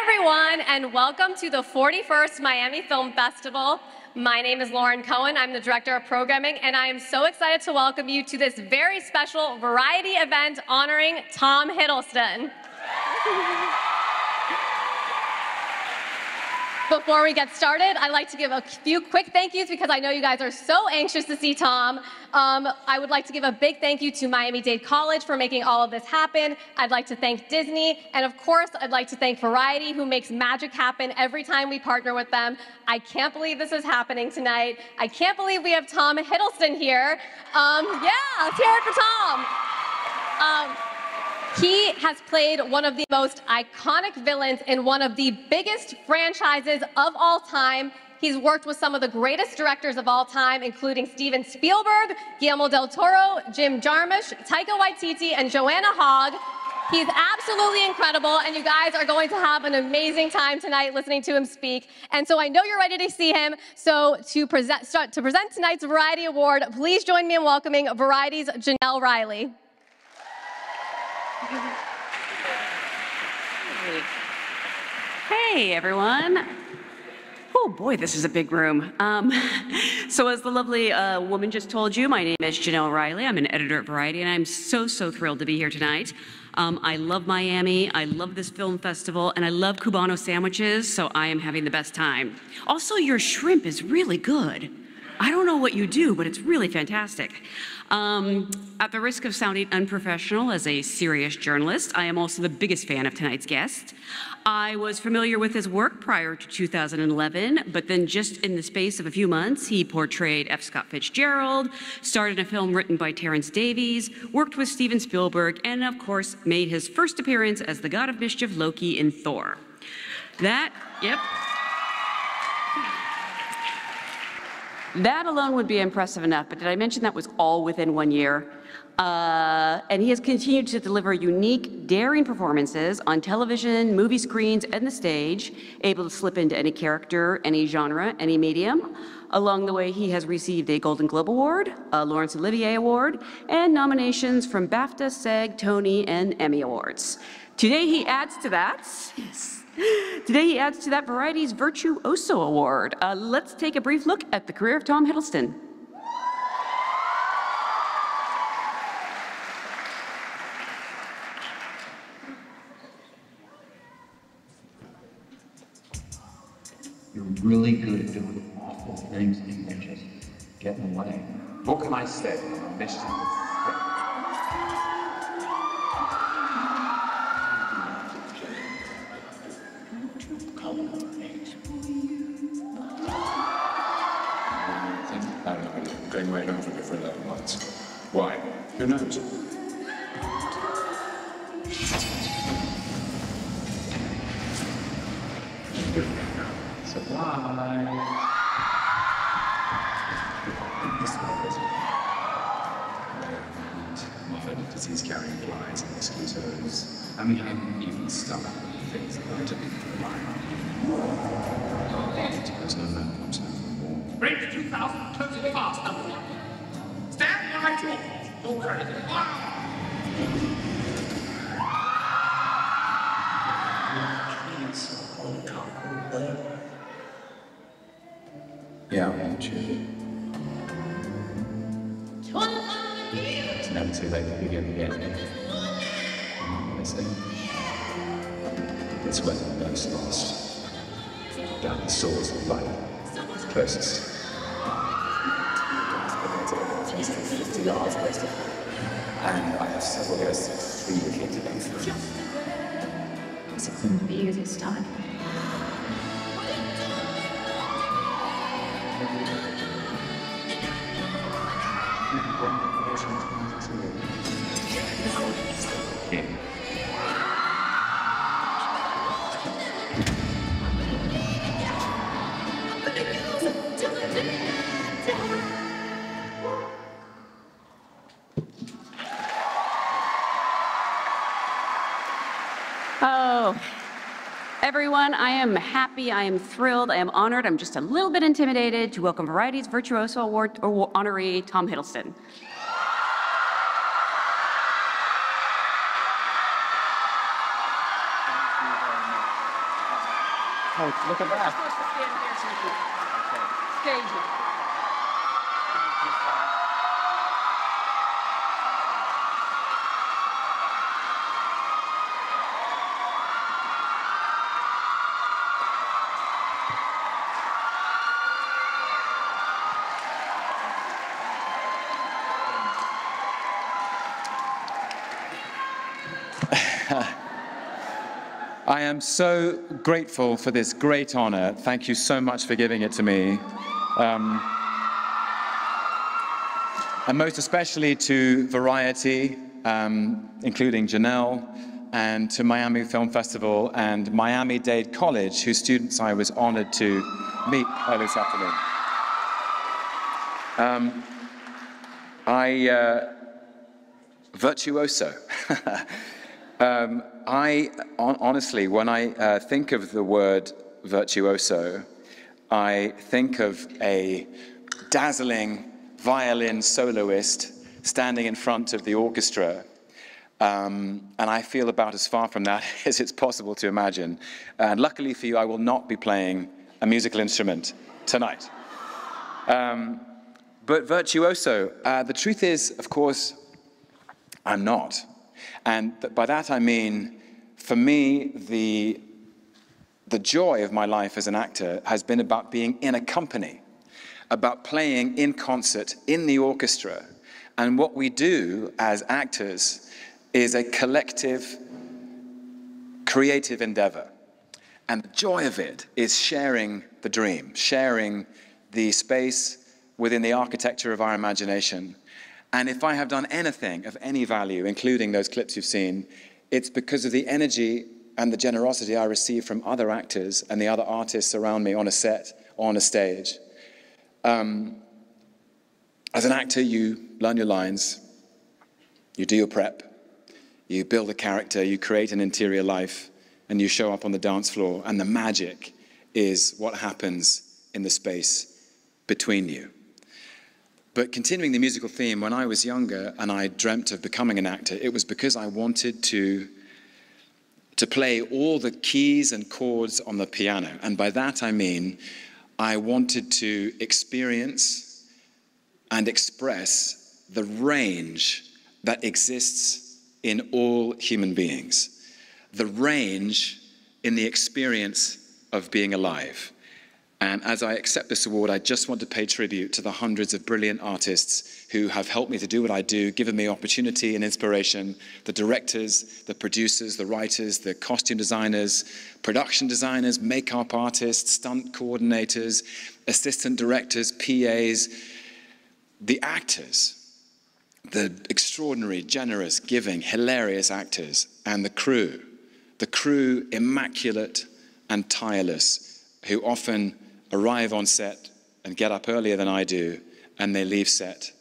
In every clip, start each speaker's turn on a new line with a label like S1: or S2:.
S1: everyone, and welcome to the 41st Miami Film Festival. My name is Lauren Cohen. I'm the Director of Programming, and I am so excited to welcome you to this very special variety event honoring Tom Hiddleston. Before we get started, I'd like to give a few quick thank yous because I know you guys are so anxious to see Tom. I would like to give a big thank you to Miami-Dade College for making all of this happen. I'd like to thank Disney, and of course, I'd like to thank Variety, who makes magic happen every time we partner with them. I can't believe this is happening tonight. I can't believe we have Tom Hiddleston here. Yeah, let's hear it for Tom. He has played one of the most iconic villains in one of the biggest franchises of all time. He's worked with some of the greatest directors of all time, including Steven Spielberg, Guillermo del Toro, Jim Jarmusch, Taika Waititi, and Joanna Hogg. He's absolutely incredible, and you guys are going to have an amazing time tonight listening to him speak. And so I know you're ready to see him. So to present tonight's Variety Award, please join me in welcoming Variety's Janelle Riley.
S2: Hey, everyone. Oh, boy, this is a big room. So as the lovely woman just told you, my name is Janelle Riley. I'm an editor at Variety, and I'm so thrilled to be here tonight. I love Miami, I love this film festival, and I love Cubano sandwiches, so I am having the best time. Also, your shrimp is really good. I don't know what you do, but it's really fantastic. At the risk of sounding unprofessional as a serious journalist, I am also the biggest fan of tonight's guest. I was familiar with his work prior to 2011, but then just in the space of a few months, he portrayed F. Scott Fitzgerald, starred in a film written by Terrence Davies, worked with Steven Spielberg, and of course, made his first appearance as the God of Mischief Loki in Thor. That alone would be impressive enough, but did I mention that was all within 1 year? And he has continued to deliver unique, daring performances on television, movie screens, and the stage, able to slip into any character, any genre, any medium. Along the way, he has received a Golden Globe Award, a Laurence Olivier Award, and nominations from BAFTA, SAG, Tony, and Emmy Awards. Today he adds to that, Variety's Virtuoso Award. Let's take a brief look at the career of Tom Hiddleston.
S3: You're really good at doing awful things and then just getting away. What can I say?
S4: Going right over it for 11 months. Why? Who knows?
S3: Surprise!
S4: Morbid disease-carrying flies and mosquitoes. And we haven't even started with things that are to be combined. There's no man comes home from war.
S5: Bridge 2000, totally fast, number one. Stand by to all credit.
S4: Yeah, won't you? It's never too late to begin again. They say. It's when the ghost lost. Down the source of life. Closest. 50 yards west of her. And I have several ghosts, 3 years to go through.
S6: Was it going to be you this time?
S2: Oh, everyone, I am happy, I am thrilled, I am honored, I'm just a little bit intimidated to welcome Variety's Virtuoso Award honoree, Tom Hiddleston.
S3: Oh, look at that.
S2: Stage it.
S4: I am so grateful for this great honor. Thank you so much for giving it to me. And most especially to Variety, including Janelle, and to Miami Film Festival and Miami-Dade College, whose students I was honored to meet earlier this afternoon. Virtuoso. Honestly, when I think of the word virtuoso, I think of a dazzling violin soloist standing in front of the orchestra. And I feel about as far from that as it's possible to imagine. And luckily for you, I will not be playing a musical instrument tonight. But virtuoso, the truth is, of course, I'm not. And by that I mean, for me, the joy of my life as an actor has been about being in a company, about playing in concert, in the orchestra. And what we do as actors is a collective, creative endeavor. And the joy of it is sharing the dream, sharing the space within the architecture of our imagination. And if I have done anything of any value, including those clips you've seen, it's because of the energy and the generosity I receive from other actors and the other artists around me on a set, on a stage. As an actor, you learn your lines, you do your prep, you build a character, you create an interior life, and you show up on the dance floor, and the magic is what happens in the space between you. But continuing the musical theme, when I was younger and I dreamt of becoming an actor, it was because I wanted to play all the keys and chords on the piano. And by that I mean, I wanted to experience and express the range that exists in all human beings, the range in the experience of being alive. And as I accept this award, I just want to pay tribute to the hundreds of brilliant artists who have helped me to do what I do, given me opportunity and inspiration, the directors, the producers, the writers, the costume designers, production designers, makeup artists, stunt coordinators, assistant directors, PAs, the actors, the extraordinary, generous, giving, hilarious actors, and the crew immaculate and tireless, who often arrive on set and get up earlier than I do, and they leave set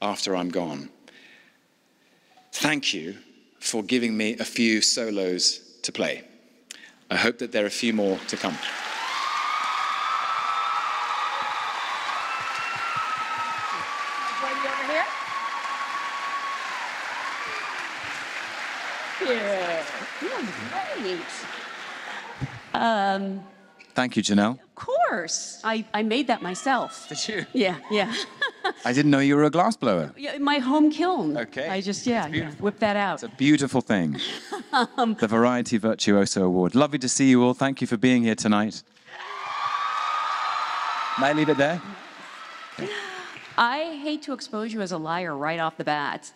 S4: after I'm gone. Thank you for giving me a few solos to play. I hope that there are a few more to come.
S2: Yeah, great.
S4: Thank you, Janelle.
S2: Of course. I made that myself.
S4: Did you?
S2: Yeah, yeah.
S4: I didn't know you were a glassblower.
S2: Yeah, my home kiln.
S4: Okay.
S2: I just, yeah, whip that out.
S4: It's a beautiful thing. The Variety Virtuoso Award. Lovely to see you all. Thank you for being here tonight. May I leave it there?
S2: I hate to expose you as a liar right off the bat.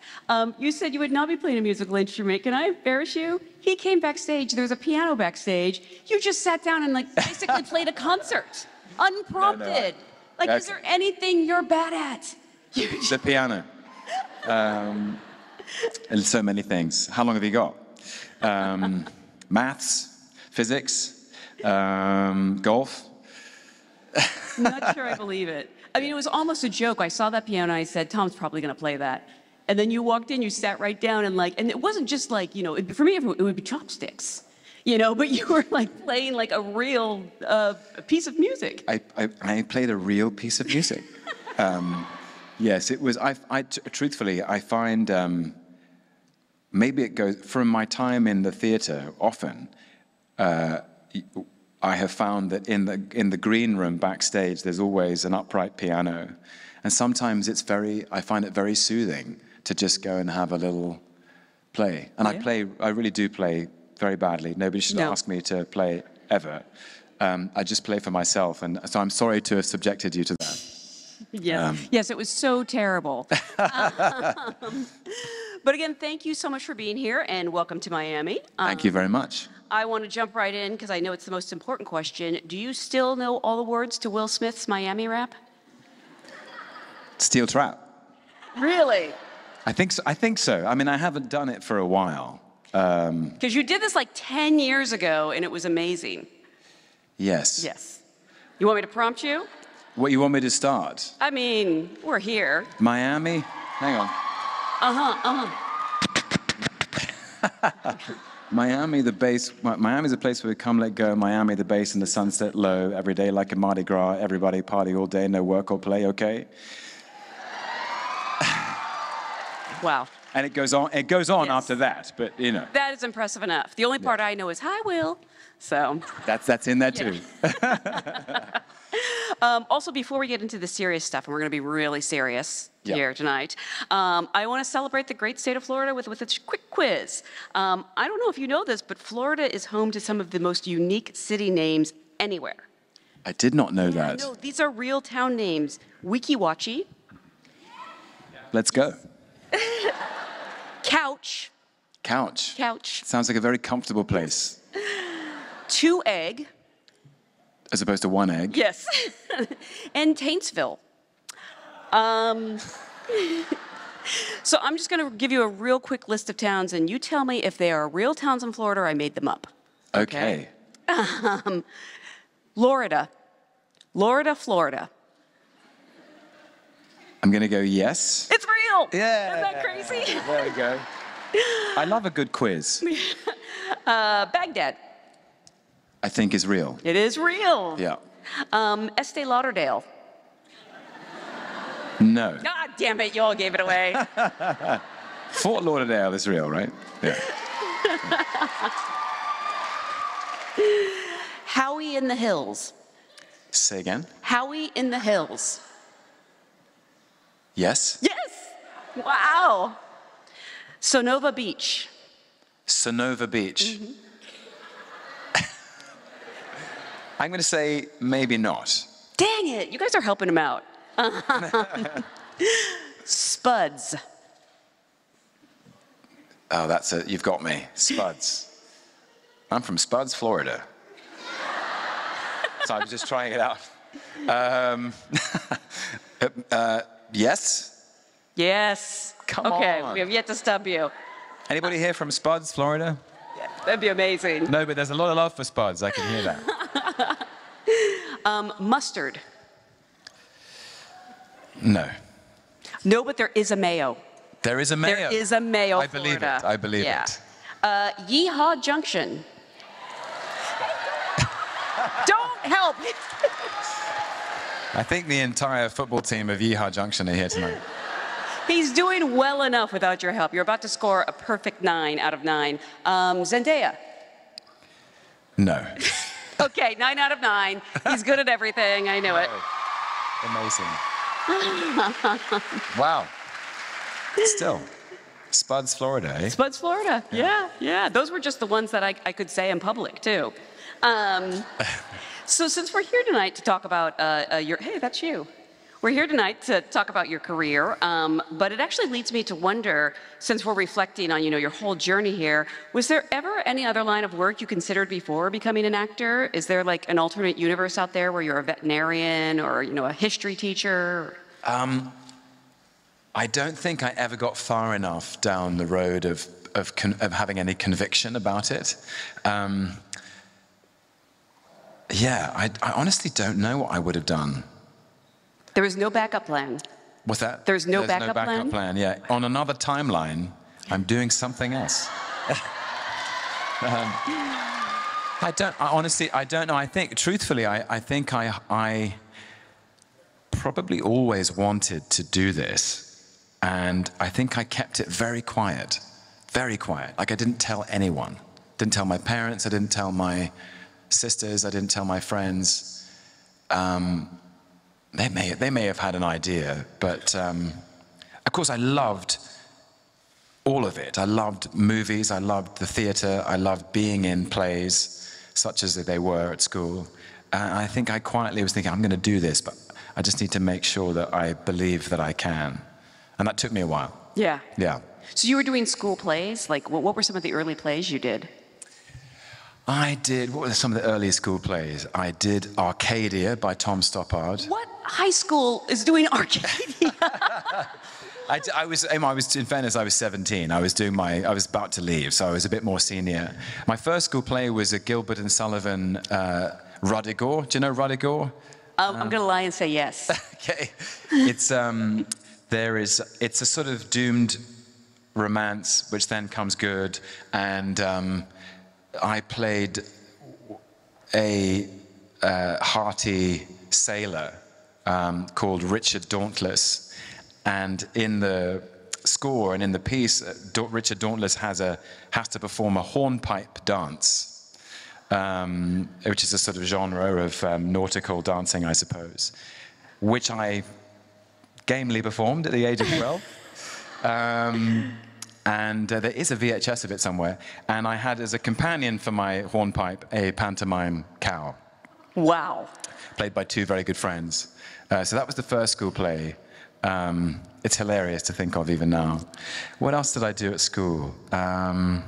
S2: You said you would not be playing a musical instrument. Can I embarrass you? He came backstage. There was a piano backstage. You just sat down and basically played a concert, unprompted.
S4: No.
S2: Is there anything you're bad at?
S4: The piano. And so many things. How long have you got? Maths, physics, golf.
S2: Not sure I believe it. I mean, it was almost a joke. I saw that piano and I said, Tom's probably going to play that. And then you walked in, you sat right down and and it wasn't just for me, it would be chopsticks, but you were playing a real piece of music.
S4: I played a real piece of music. Yes, it was, truthfully, I find, maybe it goes, from my time in the theater, often, I have found that in the green room backstage, there's always an upright piano. And sometimes I find it very soothing to just go and have a little play. And I really do play very badly. Nobody should ask me to play ever. I just play for myself. And so I'm sorry to have subjected you to that.
S2: Yes, yes, it was so terrible. But again, thank you so much for being here, and welcome to Miami.
S4: Thank you very much.
S2: I want to jump right in, because I know it's the most important question. Do you still know all the words to Will Smith's Miami rap?
S4: Steel Trap.
S2: Really?
S4: I think so. I mean, I haven't done it for a while.
S2: Because you did this like 10 years ago, and it was amazing.
S4: Yes.
S2: Yes. You want me to prompt you?
S4: What, you want me to start?
S2: I mean, we're here.
S4: Miami? Hang on. Miami's a place where we come, let go. Miami, the bass and the sunset low. Every day like a Mardi Gras. Everybody party all day, no work or play, okay?
S2: Wow.
S4: And it goes on yes. After that, but you know.
S2: That is impressive enough. The only part I know is, hi, Will. So.
S4: That's in there too.
S2: Also, before we get into the serious stuff, and we're going to be really serious here tonight, I want to celebrate the great state of Florida with a quick quiz. I don't know if you know this, but Florida is home to some of the most unique city names anywhere.
S4: I did not know that.
S2: No, these are real town names. Weeki Wachee.
S4: Let's go.
S2: Couch.
S4: Couch.
S2: Couch.
S4: Sounds like a very comfortable place.
S2: 2 Egg.
S4: As opposed to 1 egg.
S2: Yes. And Taintsville. So I'm just going to give you a real quick list of towns, and you tell me if they are real towns in Florida or I made them up.
S4: Okay.
S2: Florida. Florida.
S4: I'm going to go yes.
S2: It's real.
S4: Yeah.
S2: Isn't that crazy?
S4: There we go. I love a good quiz.
S2: Baghdad.
S4: I think is real.
S2: It is real.
S4: Yeah.
S2: Estee Lauderdale.
S4: No.
S2: God damn it, you all gave it away.
S4: Fort Lauderdale is real, right? Yeah.
S2: Howie in the Hills.
S4: Say again?
S2: Howie in the Hills.
S4: Yes?
S2: Yes! Wow. Sonova Beach.
S4: Sonova Beach. Mm-hmm. I'm going to say maybe not.
S2: Dang it, you guys are helping him out. Spuds.
S4: Oh, you've got me. Spuds. I'm from Spuds, Florida. So I was just trying it out. Yes?
S2: Yes.
S4: Come on.
S2: Okay, we have yet to stub you.
S4: Anybody here from Spuds, Florida?
S2: Yeah, that'd be amazing.
S4: No, but there's a lot of love for Spuds. I can hear that.
S2: Mustard.
S4: No.
S2: No, but there is a Mayo.
S4: There is a Mayo.
S2: There is a Mayo,
S4: I believe
S2: Florida.
S4: it. I believe it.
S2: Yeehaw Junction. Don't help.
S4: I think the entire football team of Yeehaw Junction are here tonight.
S2: He's doing well enough without your help. You're about to score a perfect 9 out of 9. Zendaya.
S4: No.
S2: Okay, 9 out of 9. He's good at everything. I knew it.
S4: Amazing. Wow. Still, Spuds, Florida, eh?
S2: Spuds, Florida. Yeah. Those were just the ones that I could say in public, too. So since we're here tonight to talk about hey, that's you. We're here tonight to talk about your career, but it actually leads me to wonder, since we're reflecting on, your whole journey here, was there ever any other line of work you considered before becoming an actor? Is there like an alternate universe out there where you're a veterinarian or, a history teacher?
S4: I don't think I ever got far enough down the road of having any conviction about it. I honestly don't know what I would have done.
S2: There was no backup plan.
S4: What's that?
S2: There's no backup
S4: no backup plan, yeah. On another timeline, I'm doing something else. I don't know. I think, truthfully, I think I probably always wanted to do this. And I think I kept it very quiet. Very quiet. Like I didn't tell anyone. Didn't tell my parents. I didn't tell my sisters. I didn't tell my friends. They may have had an idea, but of course I loved all of it. I loved movies, I loved the theatre, I loved being in plays, such as they were at school. And I think I quietly was thinking, I'm going to do this, but I just need to make sure that I believe that I can. And that took me a while.
S2: Yeah.
S4: Yeah.
S2: So you were doing school plays? Like, what were some of the early plays you did?
S4: What were some of the early school plays? I did Arcadia by Tom Stoppard.
S2: What high school is doing Arcadia?
S4: I was, in fairness, I was 17. I was about to leave, so I was a bit more senior. My first school play was a Gilbert and Sullivan Rudigore. Do you know Rudigore?
S2: I'm going to lie and say yes.
S4: Okay. It's a sort of doomed romance, which then comes good, and I played a hearty sailor called Richard Dauntless. And in the score and in the piece, Richard Dauntless has to perform a hornpipe dance, which is a sort of genre of nautical dancing, I suppose, which I gamely performed at the age of 12. And there is a VHS of it somewhere. And I had as a companion for my hornpipe a pantomime cow.
S2: Wow.
S4: Played by two very good friends. So that was the first school play. It's hilarious to think of even now. What else did I do at school?
S2: I'm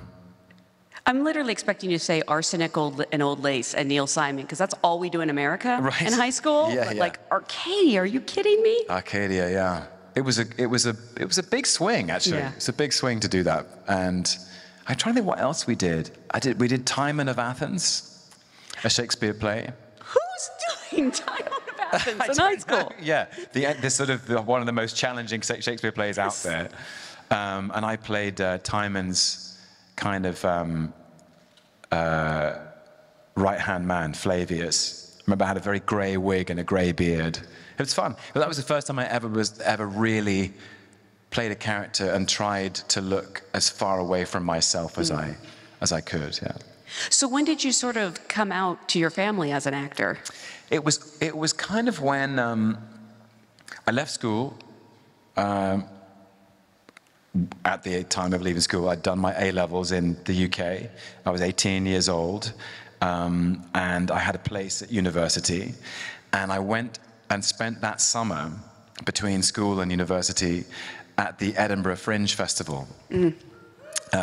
S2: literally expecting you to say Arsenic and Old Lace and Neil Simon, because that's all we do in America in high school.
S4: Yeah,
S2: but
S4: yeah.
S2: like Arcadia, are you kidding me?
S4: Arcadia, yeah. It was a big swing, actually.
S2: Yeah.
S4: It's a big swing to do that. And I'm trying to think what else we did. We did Timon of Athens, a Shakespeare play.
S2: Who's doing Timon of Athens in high school?
S4: Yeah, this sort of one of the most challenging Shakespeare plays out there. And I played Timon's kind of right-hand man, Flavius. I remember I had a very grey wig and a grey beard. It was fun. But that was the first time I ever really played a character and tried to look as far away from myself as I could. Yeah.
S2: So when did you sort of come out to your family as an actor?
S4: It was kind of when I left school. At the time of leaving school, I'd done my A-levels in the UK. I was 18 years old, and I had a place at university. And I went and spent that summer between school and university at the Edinburgh Fringe Festival.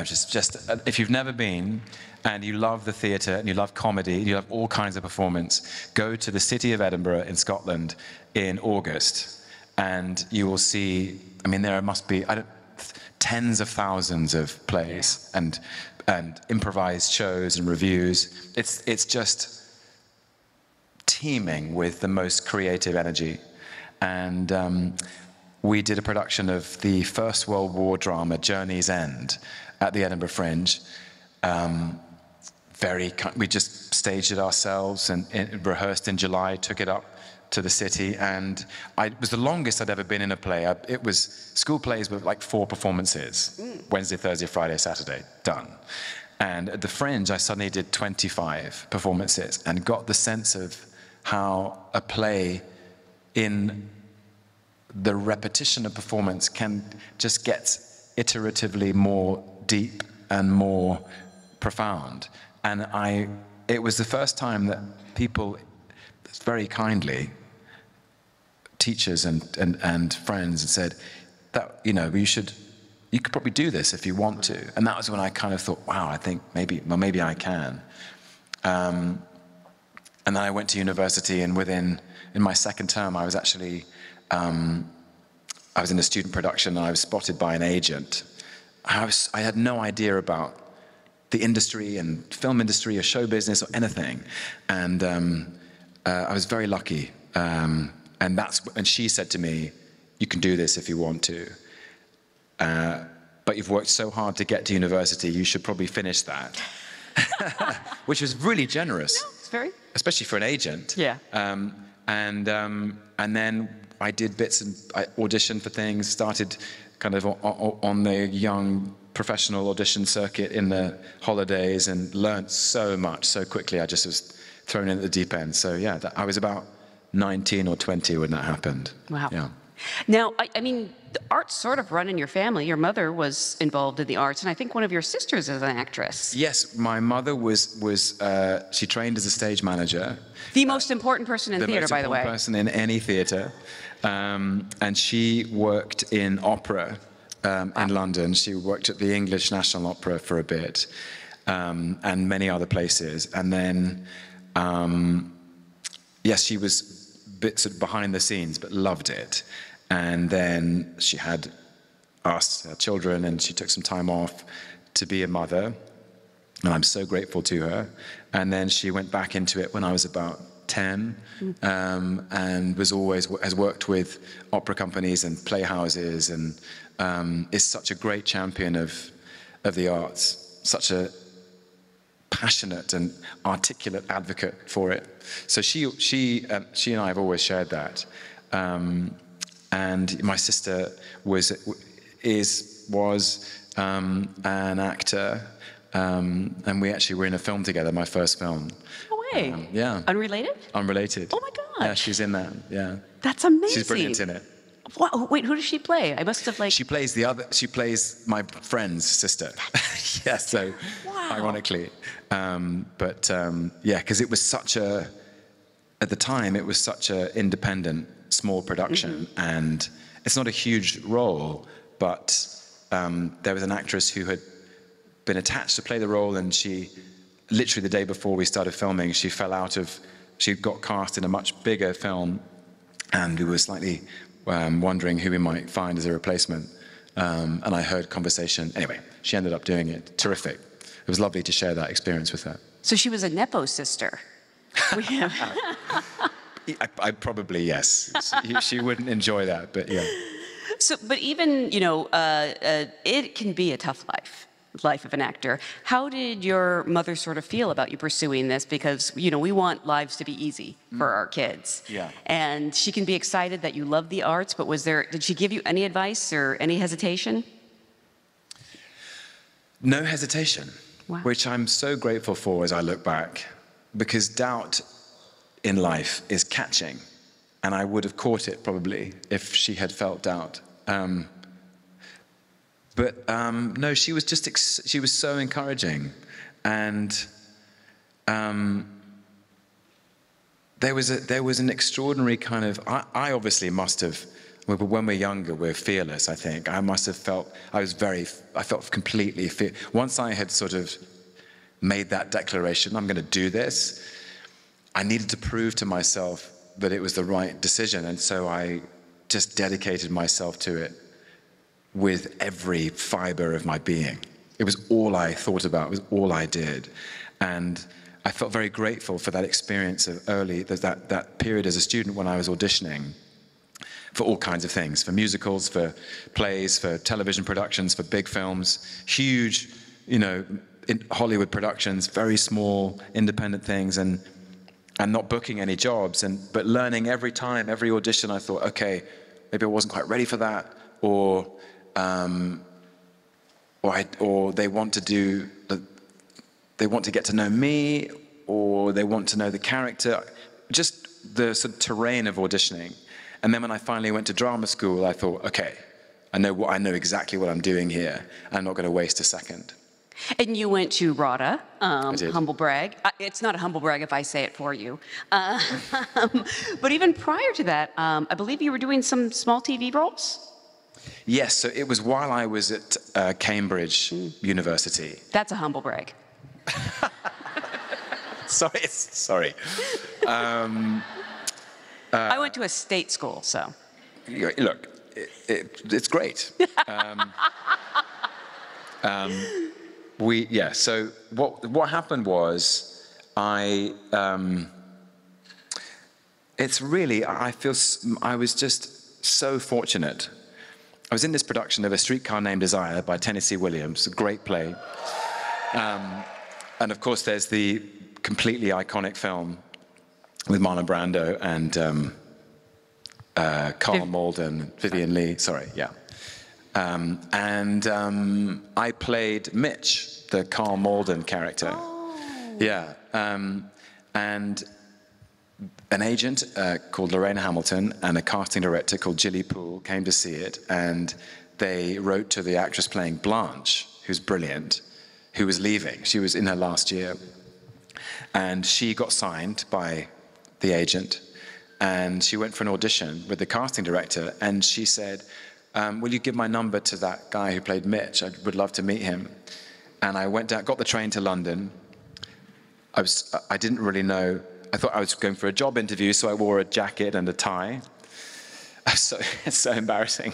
S4: Just if you've never been, and you love the theatre, and you love comedy, you love all kinds of performance, go to the city of Edinburgh in Scotland in August, and you will see, I mean, there must be tens of thousands of plays and improvised shows and reviews. It's just teeming with the most creative energy. And we did a production of the First World War drama, Journey's End, at the Edinburgh Fringe. We just staged it ourselves and rehearsed in July, took it up to the city, and it was the longest I'd ever been in a play. School plays were like 4 performances, Wednesday, Thursday, Friday, Saturday, done. And at the Fringe, I suddenly did 25 performances and got the sense of how a play in the repetition of performance can just get iteratively more deep and more profound. And it was the first time that people very kindly, teachers and friends, said that, you could probably do this if you want to. And that was when I kind of thought, wow, I think maybe I can. And then I went to university, and in my second term, I was actually, I was in a student production, and I was spotted by an agent. I had no idea about the industry and film industry or show business or anything. And I was very lucky. And she said to me, you can do this if you want to. But you've worked so hard to get to university, you should probably finish that. Which was really generous.
S2: No, it's very...
S4: Especially for an agent.
S2: Yeah.
S4: And then I did bits and I auditioned for things, started kind of on the young professional audition circuit in the holidays, and learned so much so quickly. I just was thrown in at the deep end. So yeah, I was about 19 or 20 when that happened.
S2: Wow.
S4: Yeah.
S2: Now, I mean, the arts sort of run in your family. Your mother was involved in the arts, and I think one of your sisters is an actress.
S4: Yes, my mother she trained as a stage manager.
S2: The most important person in theater, by the way.
S4: The most important person in any theater. And she worked in opera in London. She worked at the English National Opera for a bit, and many other places. And then, yes, she was bits behind the scenes, but loved it. And then she had us, her children, and she took some time off to be a mother. And I'm so grateful to her. And then she went back into it when I was about 10, and has worked with opera companies and playhouses, and is such a great champion of the arts, such a passionate and articulate advocate for it. So she and I have always shared that. And my sister was an actor, and we actually were in a film together, my first film.
S2: No way.
S4: Yeah.
S2: Unrelated?
S4: Unrelated.
S2: Oh my God.
S4: Yeah, she's in that. Yeah.
S2: That's amazing.
S4: She's brilliant in it.
S2: Wow. Wait, who does she play? I must have like.
S4: She plays my friend's sister. Yeah. So,
S2: wow.
S4: Ironically, yeah, because it was at the time it was such a independent, small production, and it's not a huge role, but there was an actress who had been attached to play the role, and she, literally the day before we started filming, she got cast in a much bigger film, and we were slightly wondering who we might find as a replacement, and I heard conversation. Anyway, she ended up doing it. Terrific. It was lovely to share that experience with her.
S2: So she was a Nepo sister.
S4: I probably, yes. She wouldn't enjoy that, but yeah.
S2: So, but even, it can be a tough life of an actor. How did your mother sort of feel about you pursuing this? Because, we want lives to be easy for our kids.
S4: Yeah.
S2: And she can be excited that you love the arts, but did she give you any advice or any hesitation?
S4: No hesitation,
S2: wow.
S4: Which I'm so grateful for as I look back, because doubt in life is catching, and I would have caught it probably if she had felt doubt. But no, she was she was so encouraging, and there was an extraordinary kind of. I obviously must have. When we're younger, we're fearless. I think I must have felt. I felt completely fear. Once I had sort of made that declaration, I'm going to do this. I needed to prove to myself that it was the right decision, and so I just dedicated myself to it with every fiber of my being. It was all I thought about, it was all I did. And I felt very grateful for that experience of that period as a student when I was auditioning for all kinds of things, for musicals, for plays, for television productions, for big films, huge, in Hollywood productions, very small, independent things, and not booking any jobs, but learning every time, every audition. I thought, okay, maybe I wasn't quite ready for that, or they want to get to know me, or they want to know the character, just the sort of terrain of auditioning. And then when I finally went to drama school, I thought, okay, I know exactly what I'm doing here. I'm not going to waste a second.
S2: And you went to RADA,
S4: I did.
S2: humble brag. It's not a humble brag if I say it for you. But even prior to that, I believe you were doing some small TV roles?
S4: Yes, so it was while I was at Cambridge University.
S2: That's a humble brag.
S4: Sorry.
S2: I went to a state school, so.
S4: Look, it's great. So what happened was I was just so fortunate. I was in this production of A Streetcar Named Desire by Tennessee Williams, a great play. And of course there's the completely iconic film with Marlon Brando and Carl Malden, Vivian Leigh, I played Mitch, the Carl Malden character.
S2: Oh.
S4: Yeah. And an agent called Lorraine Hamilton and a casting director called Gilly Poole came to see it, and they wrote to the actress playing Blanche, who's brilliant, who was leaving. She was in her last year. And she got signed by the agent, and she went for an audition with the casting director, and she said, will you give my number to that guy who played Mitch? I would love to meet him. And I went down, got the train to London. I didn't really know. I thought I was going for a job interview, so I wore a jacket and a tie. It's so embarrassing.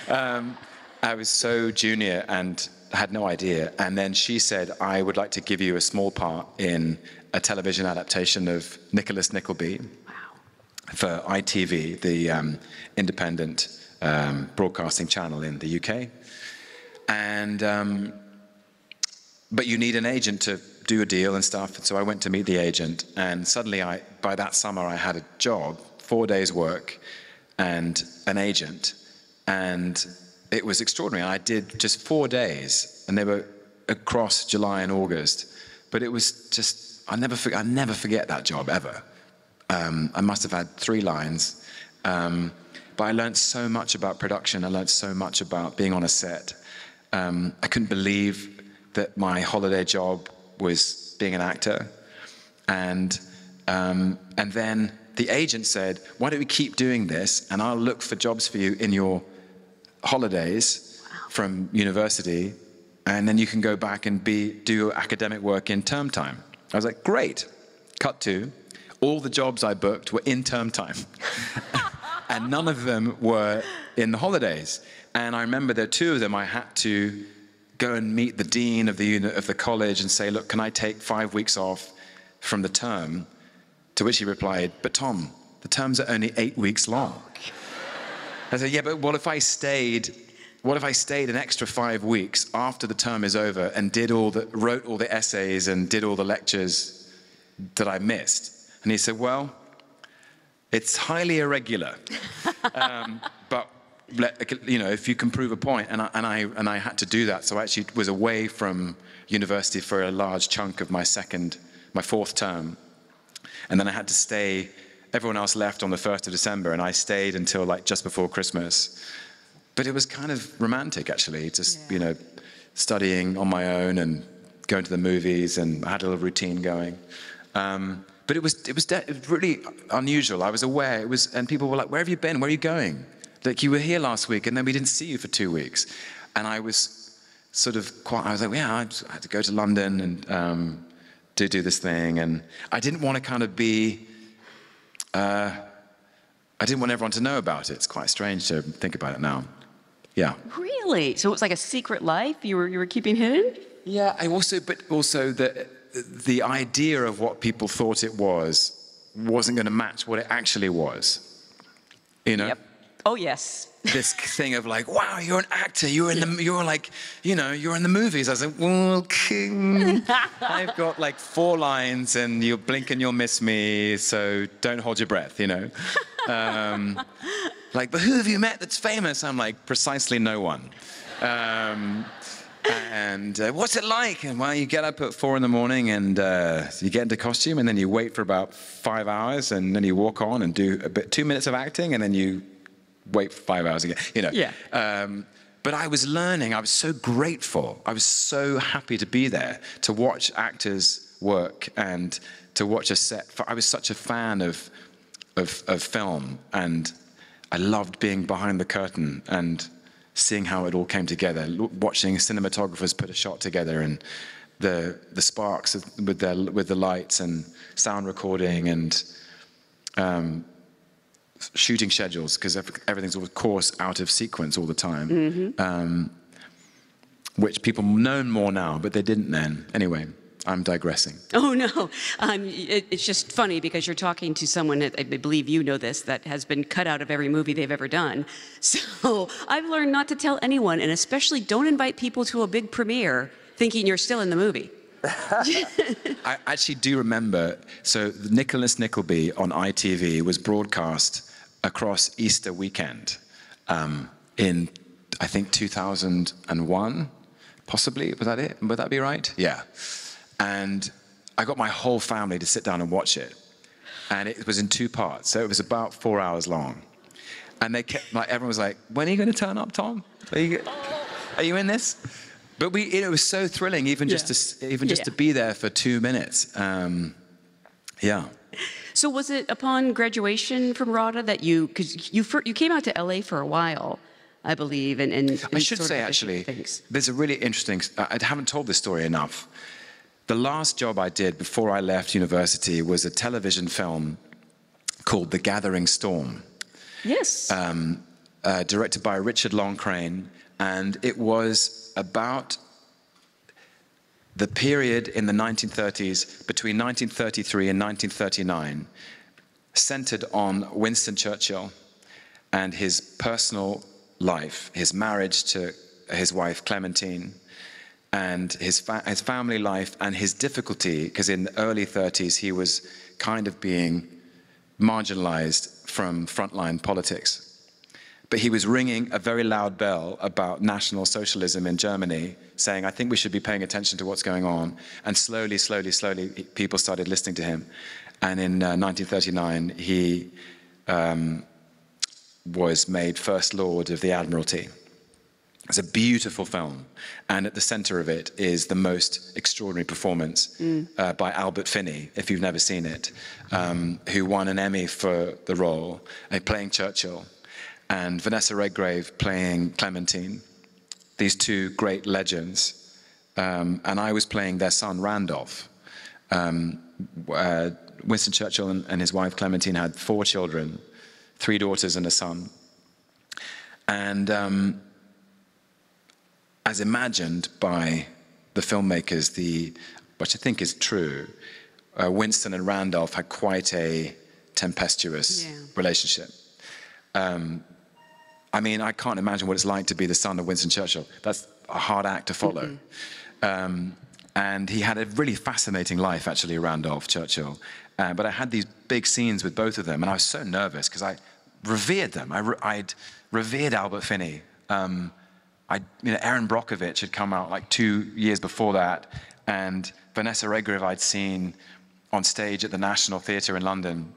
S4: I was so junior and had no idea. And then she said, I would like to give you a small part in a television adaptation of Nicholas Nickleby.
S2: Wow.
S4: For ITV, the independent broadcasting channel in the UK. And, but you need an agent to do a deal and stuff. And so I went to meet the agent, and suddenly by that summer I had a job, 4 days work, and an agent, and it was extraordinary. I did just 4 days, and they were across July and August, but it was just, I'll never forget that job, ever. I must have had 3 lines, but I learned so much about production. I learned so much about being on a set. I couldn't believe that my holiday job was being an actor. And then the agent said, why don't we keep doing this, and I'll look for jobs for you in your holidays from university, and then you can go back and do academic work in term time. I was like, great. Cut to, all the jobs I booked were in term time. And none of them were in the holidays. And I remember there were 2 of them I had to go and meet the dean of the college and say, look, can I take 5 weeks off from the term? To which he replied, but Tom, the terms are only 8 weeks long. I said, yeah, but what if I stayed an extra 5 weeks after the term is over and wrote all the essays and did all the lectures that I missed? And he said, well, it's highly irregular, but you know, if you can prove a point, and I had to do that. So I actually was away from university for a large chunk of my 4th term, and then I had to stay. Everyone else left on the 1st of December, and I stayed until like just before Christmas. But it was kind of romantic, actually, just you know, studying on my own and going to the movies, and I had a little routine going. But it was really unusual. I was aware, and people were like, where have you been? Where are you going? Like, you were here last week, and then we didn't see you for 2 weeks. And I was sort of I was like, well, yeah, I had to go to London and do this thing. And I didn't want to kind of be, I didn't want everyone to know about it. It's quite strange to think about it now. Yeah.
S2: Really? So it was like a secret life you were keeping hidden?
S4: Yeah, but also the idea of what people thought it wasn't going to match what it actually was. You know?
S2: Yep. Oh, yes.
S4: This thing of like, wow, you're an actor. You're in the movies. I was like, well, I've got like 4 lines, and you'll blink and you'll miss me. So don't hold your breath, you know. Like, but who have you met that's famous? I'm like, precisely no one. And what's it like? And well, you get up at 4 in the morning, and you get into costume, and then you wait for about 5 hours, and then you walk on and do 2 minutes of acting, and then you wait for 5 hours again, you know.
S2: Yeah.
S4: But I was learning. I was so grateful. I was so happy to be there, to watch actors work and to watch a set. I was such a fan of film, and I loved being behind the curtain and seeing how it all came together, watching cinematographers put a shot together, and the sparks with the lights and sound recording and shooting schedules, because everything's of course out of sequence all the time, which people know more now, but they didn't then. Anyway, I'm digressing.
S2: Oh, no. It's just funny because you're talking to someone, I believe you know this, that has been cut out of every movie they've ever done. So I've learned not to tell anyone, and especially don't invite people to a big premiere thinking you're still in the movie.
S4: I actually do remember, so Nicholas Nickleby on ITV was broadcast across Easter weekend in, I think, 2001, possibly. Was that it? Would that be right? Yeah. And I got my whole family to sit down and watch it. And it was in 2 parts, so it was about 4 hours long. And they kept, like, everyone was like, when are you going to turn up, Tom? Are you in this? But it was so thrilling, even just to be there for 2 minutes. Yeah.
S2: So was it upon graduation from RADA that because you came out to LA for a while, I believe, and
S4: I should say, actually, there's a really interesting, I haven't told this story enough. The last job I did before I left university was a television film called The Gathering Storm. Yes. Directed by Richard Loncraine, and it was about the period in the 1930s, between 1933 and 1939, centered on Winston Churchill and his personal life, his marriage to his wife Clementine, and his family life and his difficulty, because in the early 30s he was kind of being marginalized from frontline politics. But he was ringing a very loud bell about National Socialism in Germany, saying, I think we should be paying attention to what's going on. And slowly, slowly, slowly, people started listening to him. And in 1939, he was made First Lord of the Admiralty. It's a beautiful film. And at the center of it is the most extraordinary performance by Albert Finney, if you've never seen it, who won an Emmy for the role, playing Churchill, and Vanessa Redgrave playing Clementine, these 2 great legends. And I was playing their son, Randolph. Winston Churchill and his wife, Clementine, had 4 children, 3 daughters and a son. And as imagined by the filmmakers, which I think is true, Winston and Randolph had quite a tempestuous relationship. I mean, I can't imagine what it's like to be the son of Winston Churchill. That's a hard act to follow. And he had a really fascinating life, actually, Randolph Churchill. But I had these big scenes with both of them, and I was so nervous because I revered them. I'd revered Albert Finney. Aaron Brockovich had come out like 2 years before that, and Vanessa Redgrave I'd seen on stage at the National Theatre in London.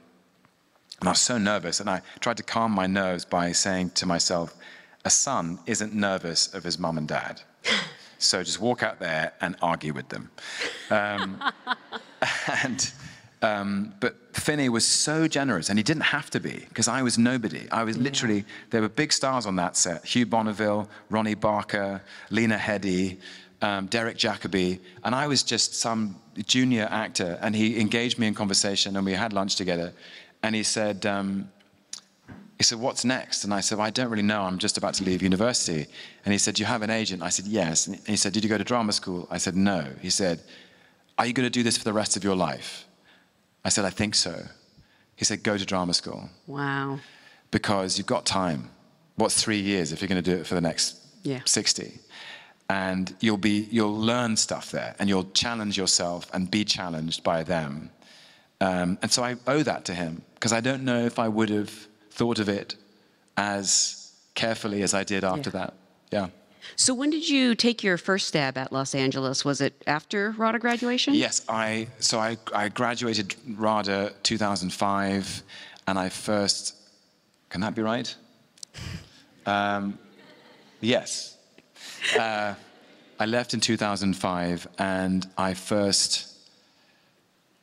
S4: And I was so nervous, and I tried to calm my nerves by saying to myself, a son isn't nervous of his mum and dad. So just walk out there and argue with them. But Finney was so generous, and he didn't have to be, because I was nobody. I was literally, there were big stars on that set. Hugh Bonneville, Ronnie Barker, Lena Headey, Derek Jacobi, and I was just some junior actor, and he engaged me in conversation, and we had lunch together. And he said, what's next? And I said, well, I don't really know. I'm just about to leave university. And he said, do you have an agent? I said, yes. And he said, did you go to drama school? I said, no. He said, are you going to do this for the rest of your life? I said, I think so. He said, go to drama school.
S2: Wow.
S4: Because you've got time. What's 3 years if you're going to do it for the next 60? And you'll learn stuff there, and you'll challenge yourself and be challenged by them. And so I owe that to him, because I don't know if I would have thought of it as carefully as I did after that. Yeah.
S2: So when did you take your first stab at Los Angeles? Was it after RADA graduation?
S4: Yes, I graduated RADA 2005, and I first, can that be right? Yes. I left in 2005, and I first,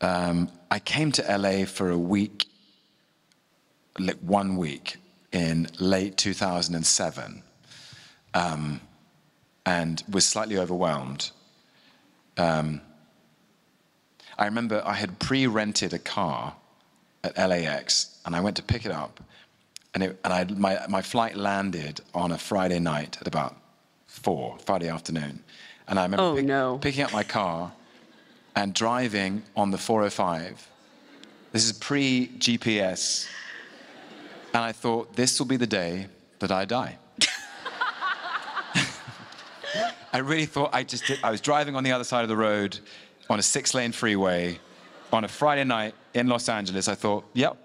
S4: I came to LA for a week, like 1 week in late 2007. And was slightly overwhelmed. I remember I had pre-rented a car at LAX, and I went to pick it up, and my flight landed on a Friday night at about 4, Friday afternoon. And I remember picking up my car and driving on the 405. This is pre-GPS. And I thought, this will be the day that I die. I really thought I was driving on the other side of the road on a 6-lane freeway on a Friday night in Los Angeles. I thought, yep,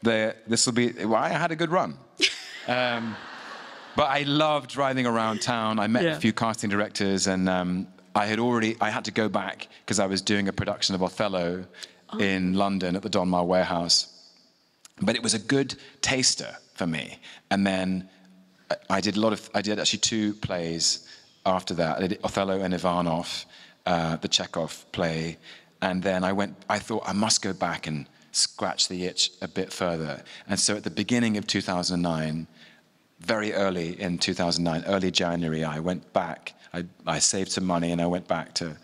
S4: this will be, well, I had a good run. But I loved driving around town. I met a few casting directors, and I had to go back because I was doing a production of Othello in London at the Donmar Warehouse. But it was a good taster for me. And then I did actually 2 plays after that. I did Othello and Ivanov, the Chekhov play. And then I thought I must go back and scratch the itch a bit further. And so at the beginning of 2009, very early in 2009, early January, I went back. I saved some money and I went back to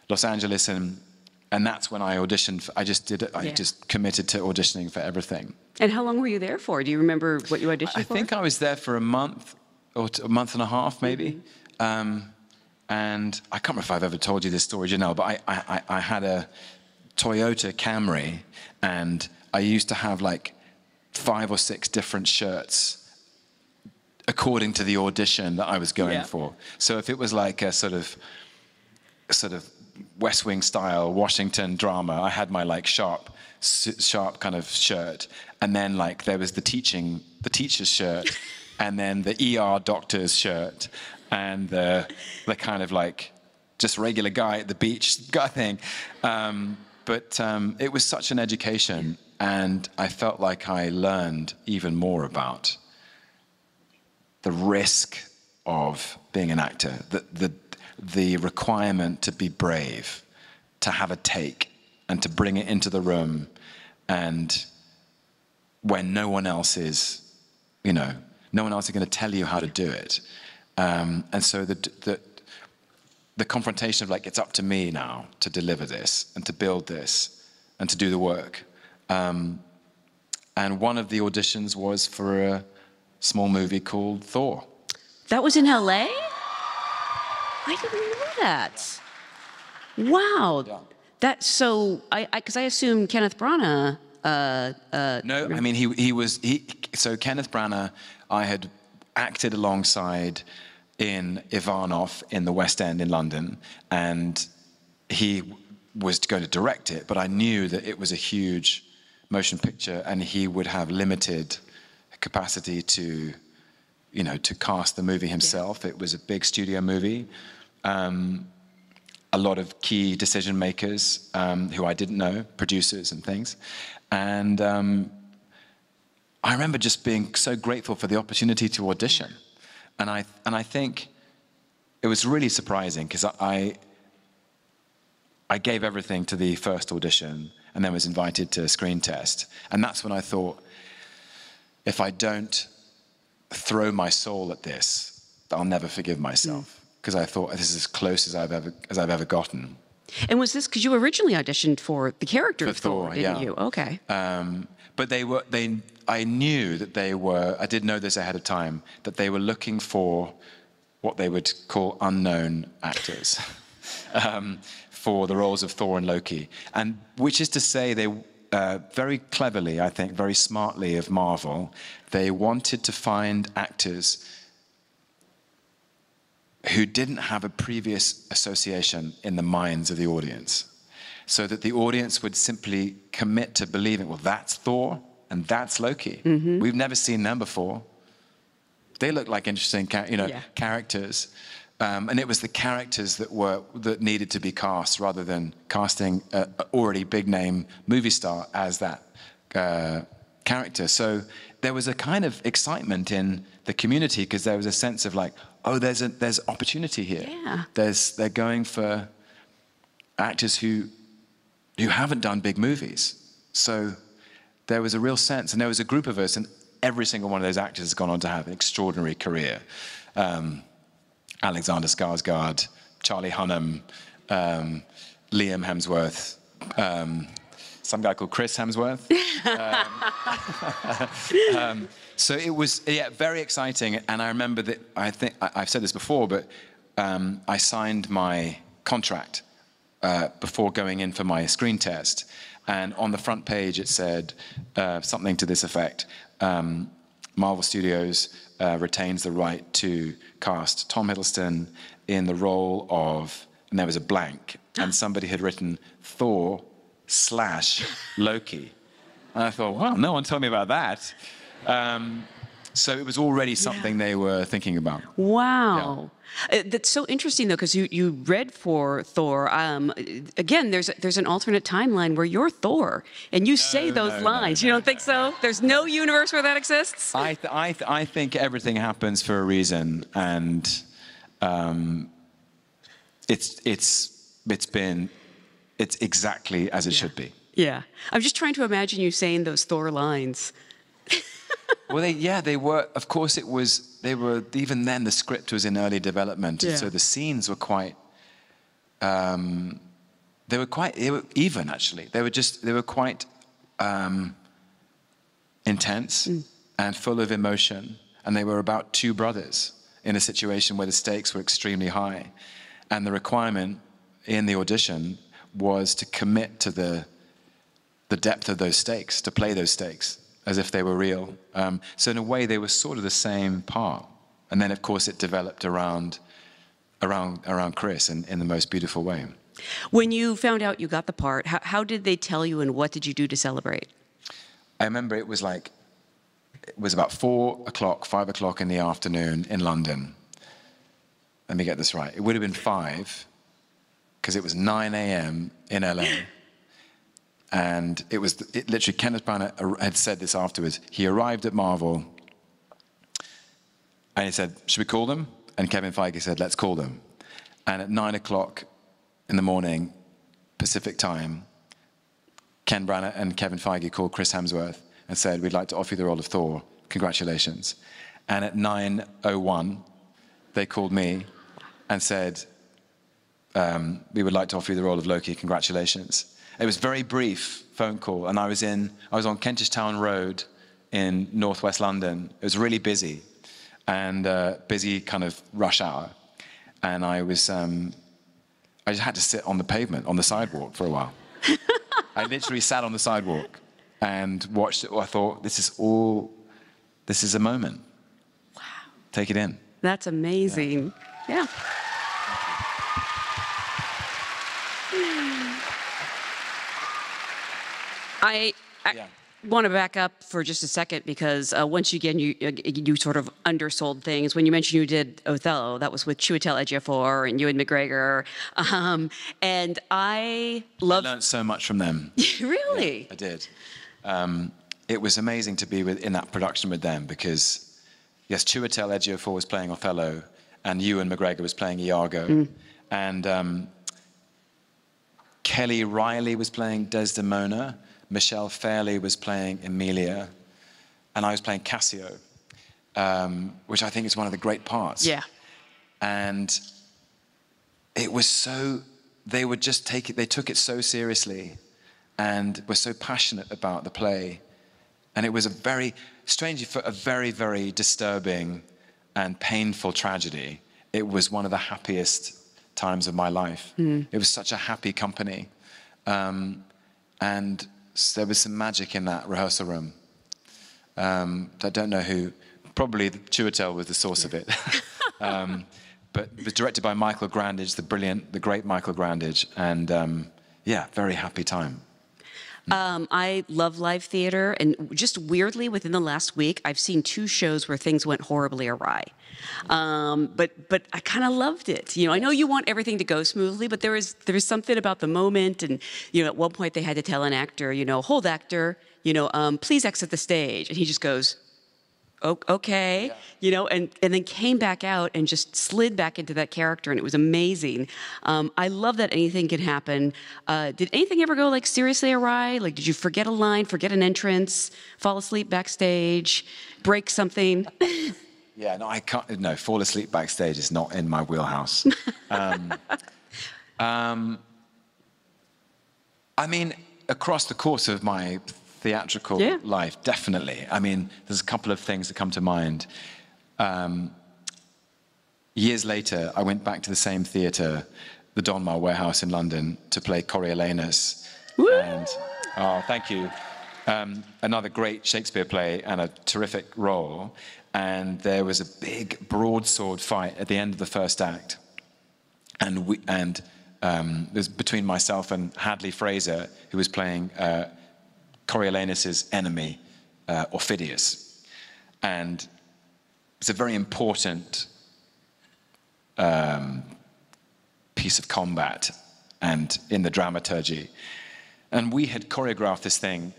S4: Los Angeles, and that's when I auditioned. I just committed to auditioning for everything.
S2: And how long were you there for? Do you remember what you auditioned for?
S4: I think I was there for a month or a month and a half, maybe. And I can't remember if I've ever told you this story, Janelle, but I had a Toyota Camry, and I used to have like 5 or 6 different shirts according to the audition that I was going for. So if it was like a sort of West Wing style Washington drama, I had my like sharp kind of shirt, and then like there was the teacher's shirt, and then the ER doctor's shirt, and the kind of like just regular guy at the beach guy thing. But it was such an education, and I felt like I learned even more about the risk of being an actor, the requirement to be brave, to have a take, and to bring it into the room, and when no one else is, no one else is going to tell you how to do it. And so the confrontation of like, it's up to me now to deliver this and to build this and to do the work. And one of the auditions was for a small movie called Thor.
S2: That was in LA? I didn't know that. Wow.
S4: Yeah.
S2: That's so, because I assume Kenneth Branagh.
S4: No, I mean, so Kenneth Branagh, I had acted alongside in Ivanov in the West End in London, and he was going to direct it, but I knew that it was a huge motion picture and he would have limited capacity to cast the movie himself. It was a big studio movie. A lot of key decision makers who I didn't know, producers and things. And I remember just being so grateful for the opportunity to audition. And I think it was really surprising because I gave everything to the first audition and then was invited to a screen test. And that's when I thought, if I don't throw my soul at this, I'll never forgive myself. Because I thought this is as close as I've ever gotten.
S2: And was this because you originally auditioned for the character of Thor, didn't you? Okay.
S4: But I knew that they were, I did know this ahead of time, that they were looking for what they would call unknown actors for the roles of Thor and Loki. And which is to say, they very cleverly, I think, very smartly of Marvel, they wanted to find actors who didn't have a previous association in the minds of the audience, so that the audience would simply commit to believing, well, that's Thor and that's Loki. We've never seen them before. They look like interesting characters. And it was the characters that needed to be cast rather than casting an already big name movie star as that character. So there was a kind of excitement in the community because there was a sense of like, oh, there's opportunity here.
S2: Yeah.
S4: They're going for actors who haven't done big movies. So there was a real sense, and there was a group of us, and every single one of those actors has gone on to have an extraordinary career. Alexander Skarsgård, Charlie Hunnam, Liam Hemsworth, some guy called Chris Hemsworth. So it was, very exciting. And I remember that, I think, I've said this before, but I signed my contract before going in for my screen test. And on the front page, it said something to this effect. Marvel Studios retains the right to cast Tom Hiddleston in the role of, and there was a blank, and somebody had written Thor/Loki. And I thought, wow, no one told me about that. So it was already something they were thinking about.
S2: Wow. That's so interesting, though, because you read for Thor. Again, there's an alternate timeline where you're Thor, and you say those lines. You don't think so? There's no universe where that exists?
S4: I think everything happens for a reason, and it's exactly as it should be.
S2: Yeah. I'm just trying to imagine you saying those Thor lines.
S4: Well, they were. Of course, they were. Even then, the script was in early development, so the scenes were quite. They were even, actually. They were quite intense and full of emotion, and they were about two brothers in a situation where the stakes were extremely high, and the requirement in the audition was to commit to the depth of those stakes, to play those stakes as if they were real. So in a way, they were sort of the same part. And then, of course, it developed around Chris in the most beautiful way.
S2: When you found out you got the part, how did they tell you, and what did you do to celebrate?
S4: I remember it was about 4 o'clock, 5 o'clock in the afternoon in London. Let me get this right. It would have been 5, because it was 9 a.m. in LA. And it literally, Kenneth Branagh had said this afterwards. He arrived at Marvel, and he said, should we call them? And Kevin Feige said, let's call them. And at 9 o'clock in the morning, Pacific time, Ken Branagh and Kevin Feige called Chris Hemsworth and said, we'd like to offer you the role of Thor. Congratulations. And at 9:01, they called me and said, we would like to offer you the role of Loki. Congratulations. It was a very brief phone call, and I was on Kentish Town Road in northwest London. It was really busy, and busy kind of rush hour. And I just had to sit on the pavement, on the sidewalk for a while. I literally sat on the sidewalk and watched it. I thought, this is a moment.
S2: Wow.
S4: Take it in.
S2: That's amazing. Yeah. I want to back up for just a second, because once again you sort of undersold things. When you mentioned you did Othello, that was with Chiwetel Ejiofor and Ewan McGregor, and I
S4: learned so much from them.
S2: Really?
S4: Yeah, I did. It was amazing to be in that production with them, because yes, Chiwetel Ejiofor was playing Othello, and Ewan McGregor was playing Iago, and Kelly Riley was playing Desdemona. Michelle Fairley was playing Emilia, and I was playing Cassio, which I think is one of the great parts.
S2: Yeah.
S4: And it was so, they took it so seriously, and were so passionate about the play. And it was strangely, for a very, very disturbing and painful tragedy, it was one of the happiest times of my life. It was such a happy company. And there was some magic in that rehearsal room. I don't know who, probably Chiwetel was the source of it. But it was directed by Michael Grandage, the great Michael Grandage. And very happy time.
S2: I love live theater, and just weirdly, within the last week, I've seen 2 shows where things went horribly awry. But I kind of loved it. I know you want everything to go smoothly, but there was something about the moment, and at one point they had to tell an actor, hold actor, please exit the stage, and he just goes, okay, and then came back out and just slid back into that character, and it was amazing. I love that anything can happen. Did anything ever go seriously awry? Did you forget a line, forget an entrance, fall asleep backstage, break something?
S4: Yeah, no, I can't. No, fall asleep backstage is not in my wheelhouse. I mean, across the course of my theatrical life, definitely. I mean, there's a couple of things that come to mind. Years later, I went back to the same theatre, the Donmar Warehouse in London, to play Coriolanus.
S2: Woo!
S4: And, oh, thank you. Another great Shakespeare play and a terrific role. And there was a big broadsword fight at the end of the first act. And it was between myself and Hadley Fraser, who was playing Coriolanus's enemy, Ophidius. And it's a very important piece of combat and in the dramaturgy. And we had choreographed this thing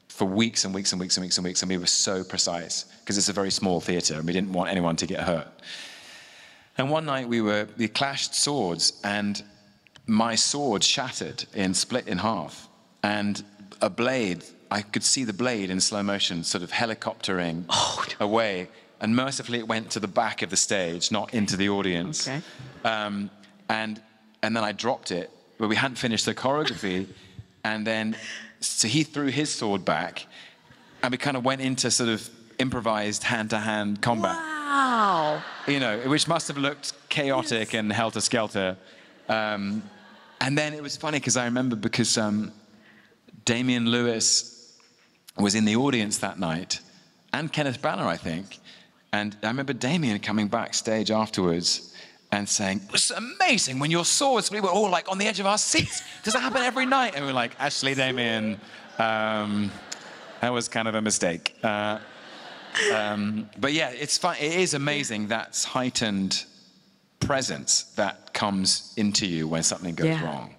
S4: for weeks and weeks and weeks and weeks and weeks, and we were so precise because it's a very small theatre and we didn't want anyone to get hurt. And one night we clashed swords, and my sword shattered and split in half, and a blade, I could see the blade in slow motion sort of helicoptering away, and mercifully it went to the back of the stage, not into the audience.
S2: Okay.
S4: And then I dropped it, but we hadn't finished the choreography, and then so he threw his sword back, and we kind of went into sort of improvised hand-to-hand combat.
S2: Wow.
S4: You know, which must have looked chaotic and helter-skelter. And then it was funny because I remember because Damian Lewis was in the audience that night, and Kenneth Branagh, I think. And I remember Damian coming backstage afterwards and saying, "It was amazing when your swords, we were all like on the edge of our seats. Does that happen every night?" And we were like, "Actually, Damian, that was kind of a mistake." But yeah, it's fun. It is amazing that heightened presence that comes into you when something goes wrong.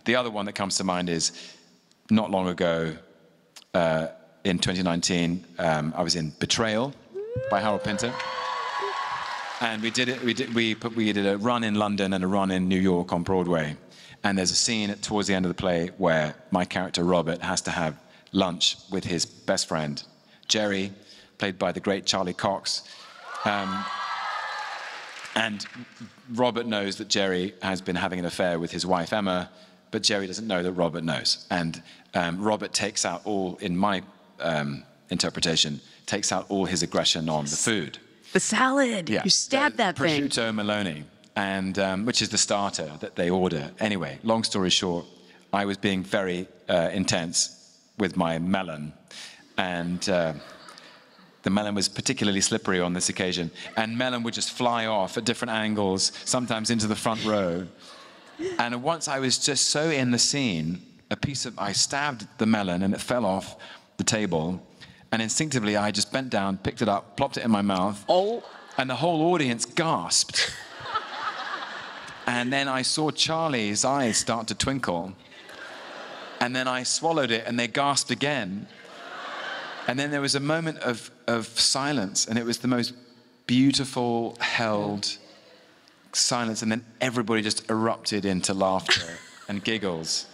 S4: The other one that comes to mind is not long ago, in 2019, I was in Betrayal by Harold Pinter. And we did a run in London and a run in New York on Broadway. And there's a scene towards the end of the play where my character Robert has to have lunch with his best friend, Jerry, played by the great Charlie Cox. And Robert knows that Jerry has been having an affair with his wife, Emma, but Jerry doesn't know that Robert knows. And Robert takes out all, in my interpretation, takes out all his aggression on the food.
S2: The salad.
S4: Yeah.
S2: You stabbed that thing.
S4: Prosciutto Maloney, and which is the starter that they order. Anyway, long story short, I was being very intense with my melon, and the melon was particularly slippery on this occasion, and melon would just fly off at different angles, sometimes into the front row. And once I was just so in the scene, I stabbed the melon and it fell off the table. And instinctively, I just bent down, picked it up, plopped it in my mouth. Oh. And the whole audience gasped. And then I saw Charlie's eyes start to twinkle. And then I swallowed it, and they gasped again. And then there was a moment of silence, and it was the most beautiful, held silence. And then everybody just erupted into laughter and giggles.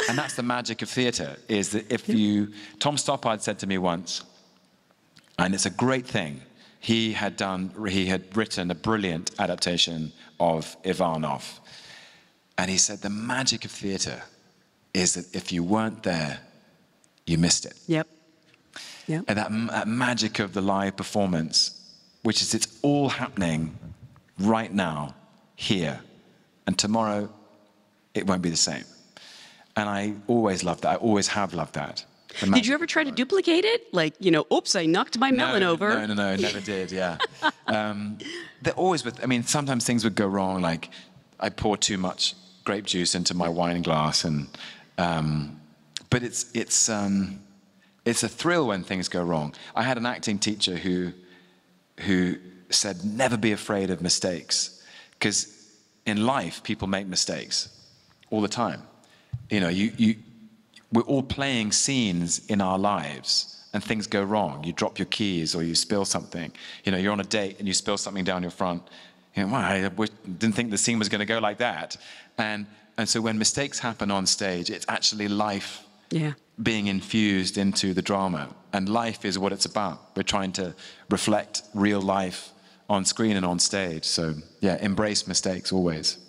S4: And that's the magic of theatre, is that if you... Tom Stoppard said to me once, and it's a great thing, he had written a brilliant adaptation of Ivanov. And he said, the magic of theatre is that if you weren't there, you missed it.
S2: Yep. Yep.
S4: And that magic of the live performance, which is it's all happening right now, here. And tomorrow, it won't be the same. And I always loved that. I always have loved that.
S2: Did you ever try to duplicate it? Like, you know, oops, I knocked my melon over.
S4: No, never did, yeah. They're always I mean, sometimes things would go wrong, like I pour too much grape juice into my wine glass, and but it's a thrill when things go wrong. I had an acting teacher who said, never be afraid of mistakes, because in life, people make mistakes all the time. You know, we're all playing scenes in our lives, and things go wrong. You drop your keys or you spill something. You know, you're on a date and you spill something down your front. You know, well, I didn't think the scene was going to go like that. And so when mistakes happen on stage, it's actually life being infused into the drama. And life is what it's about. We're trying to reflect real life on screen and on stage. So, yeah, embrace mistakes always.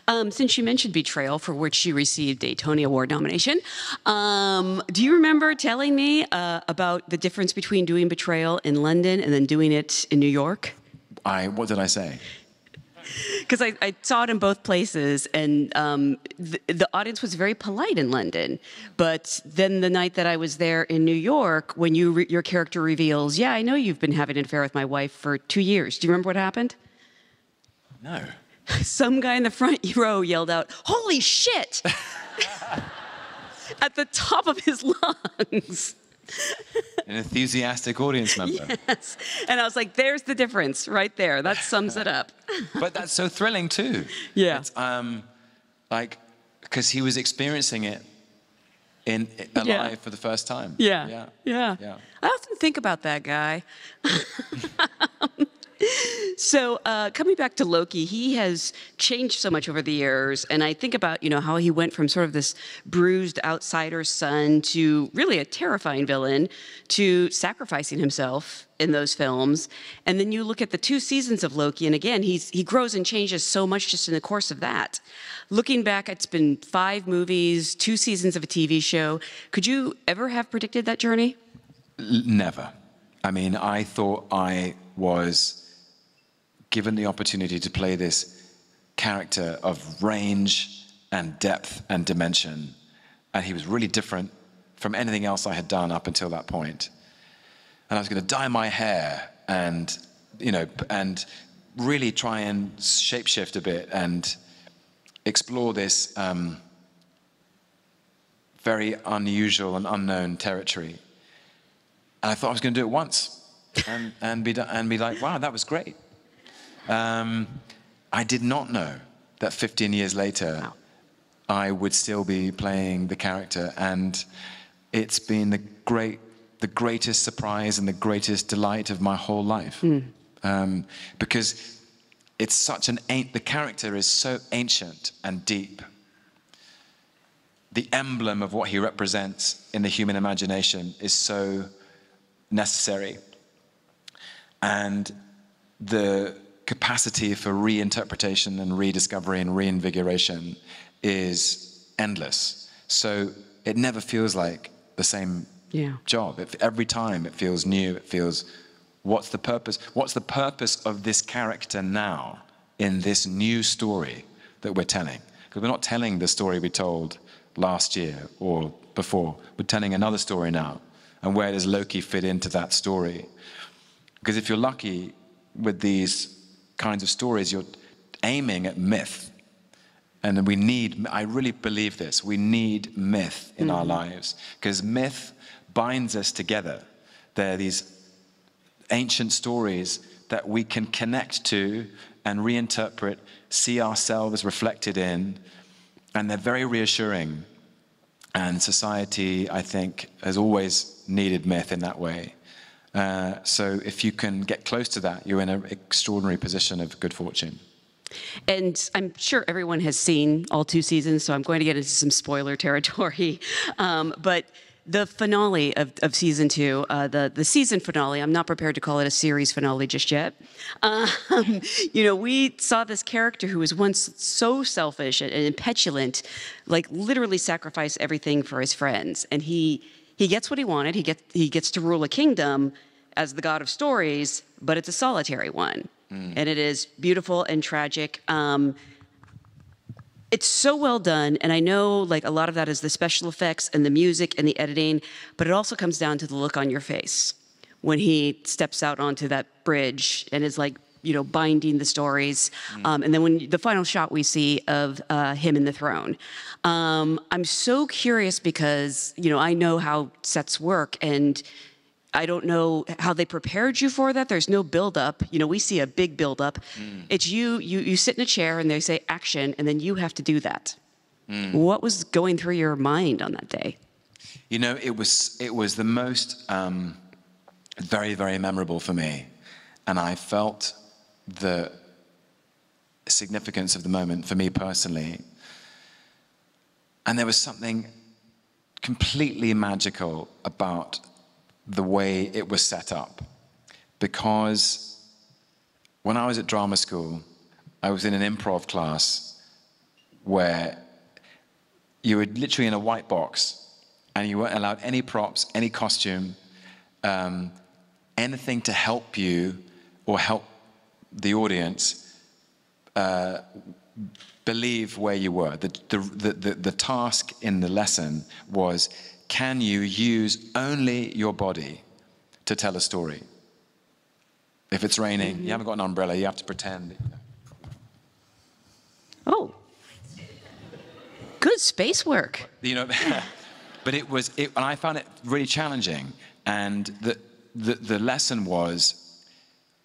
S2: Since you mentioned Betrayal, for which you received a Tony Award nomination, do you remember telling me about the difference between doing Betrayal in London and then doing it in New York?
S4: What did I say?
S2: Because I saw it in both places, and the audience was very polite in London. But then the night that I was there in New York, when your character reveals, yeah, I know you've been having an affair with my wife for 2 years. Do you remember what happened?
S4: No.
S2: Some guy in the front row yelled out, "Holy shit!" at the top of his lungs.
S4: An enthusiastic audience member.
S2: Yes. And I was like, there's the difference right there. That sums it up.
S4: But that's so thrilling too.
S2: Yeah.
S4: It's, like, because he was experiencing it alive for the first time.
S2: Yeah. I often think about that guy. So coming back to Loki, he has changed so much over the years, and I think about how he went from sort of this bruised outsider son to really a terrifying villain to sacrificing himself in those films. And then you look at the 2 seasons of Loki, and again, he grows and changes so much just in the course of that. Looking back, it's been 5 movies, 2 seasons of a TV show. Could you ever have predicted that journey?
S4: Never. I mean, I thought I was given the opportunity to play this character of range and depth and dimension, and he was really different from anything else I had done up until that point. And I was going to dye my hair and really try and shapeshift a bit and explore this very unusual and unknown territory. And I thought I was going to do it once and be like, wow, that was great. I did not know that 15 years later, I would still be playing the character, and it's been the greatest surprise and the greatest delight of my whole life. Because it's such the character is so ancient and deep. The emblem of what he represents in the human imagination is so necessary. And the capacity for reinterpretation and rediscovery and reinvigoration is endless. So it never feels like the same job. Every time it feels new. It feels, what's the purpose? What's the purpose of this character now in this new story that we're telling? Because we're not telling the story we told last year or before. We're telling another story now. And where does Loki fit into that story? Because if you're lucky with these kinds of stories, you're aiming at myth. And I really believe this, we need myth in our lives, because myth binds us together. They're these ancient stories that we can connect to and reinterpret, see ourselves reflected in, and they're very reassuring. And society, I think, has always needed myth in that way. So if you can get close to that, you're in an extraordinary position of good fortune.
S2: And I'm sure everyone has seen all 2 seasons, so I'm going to get into some spoiler territory. But the finale of season 2, the season finale, I'm not prepared to call it a series finale just yet. We saw this character who was once so selfish and petulant, like literally sacrifice everything for his friends. And he gets what he wanted. He gets to rule a kingdom as the god of stories, but it's a solitary one. And it is beautiful and tragic. It's so well done, and I know like a lot of that is the special effects and the music and the editing, but it also comes down to the look on your face when he steps out onto that bridge and is like, binding the stories. And then when the final shot we see of him in the throne. I'm so curious because, I know how sets work, and I don't know how they prepared you for that. There's no build-up. We see a big build-up. It's you sit in a chair and they say action, and then you have to do that. What was going through your mind on that day?
S4: It was the most very, very memorable for me. And I felt the significance of the moment for me personally. And there was something completely magical about the way it was set up. Because when I was at drama school, I was in an improv class where you were literally in a white box and you weren't allowed any props, any costume, anything to help you or help the audience believe where you were. The task in the lesson was, can you use only your body to tell a story? If it's raining, you haven't got an umbrella, you have to pretend.
S2: Oh, good space work.
S4: But and I found it really challenging And the lesson was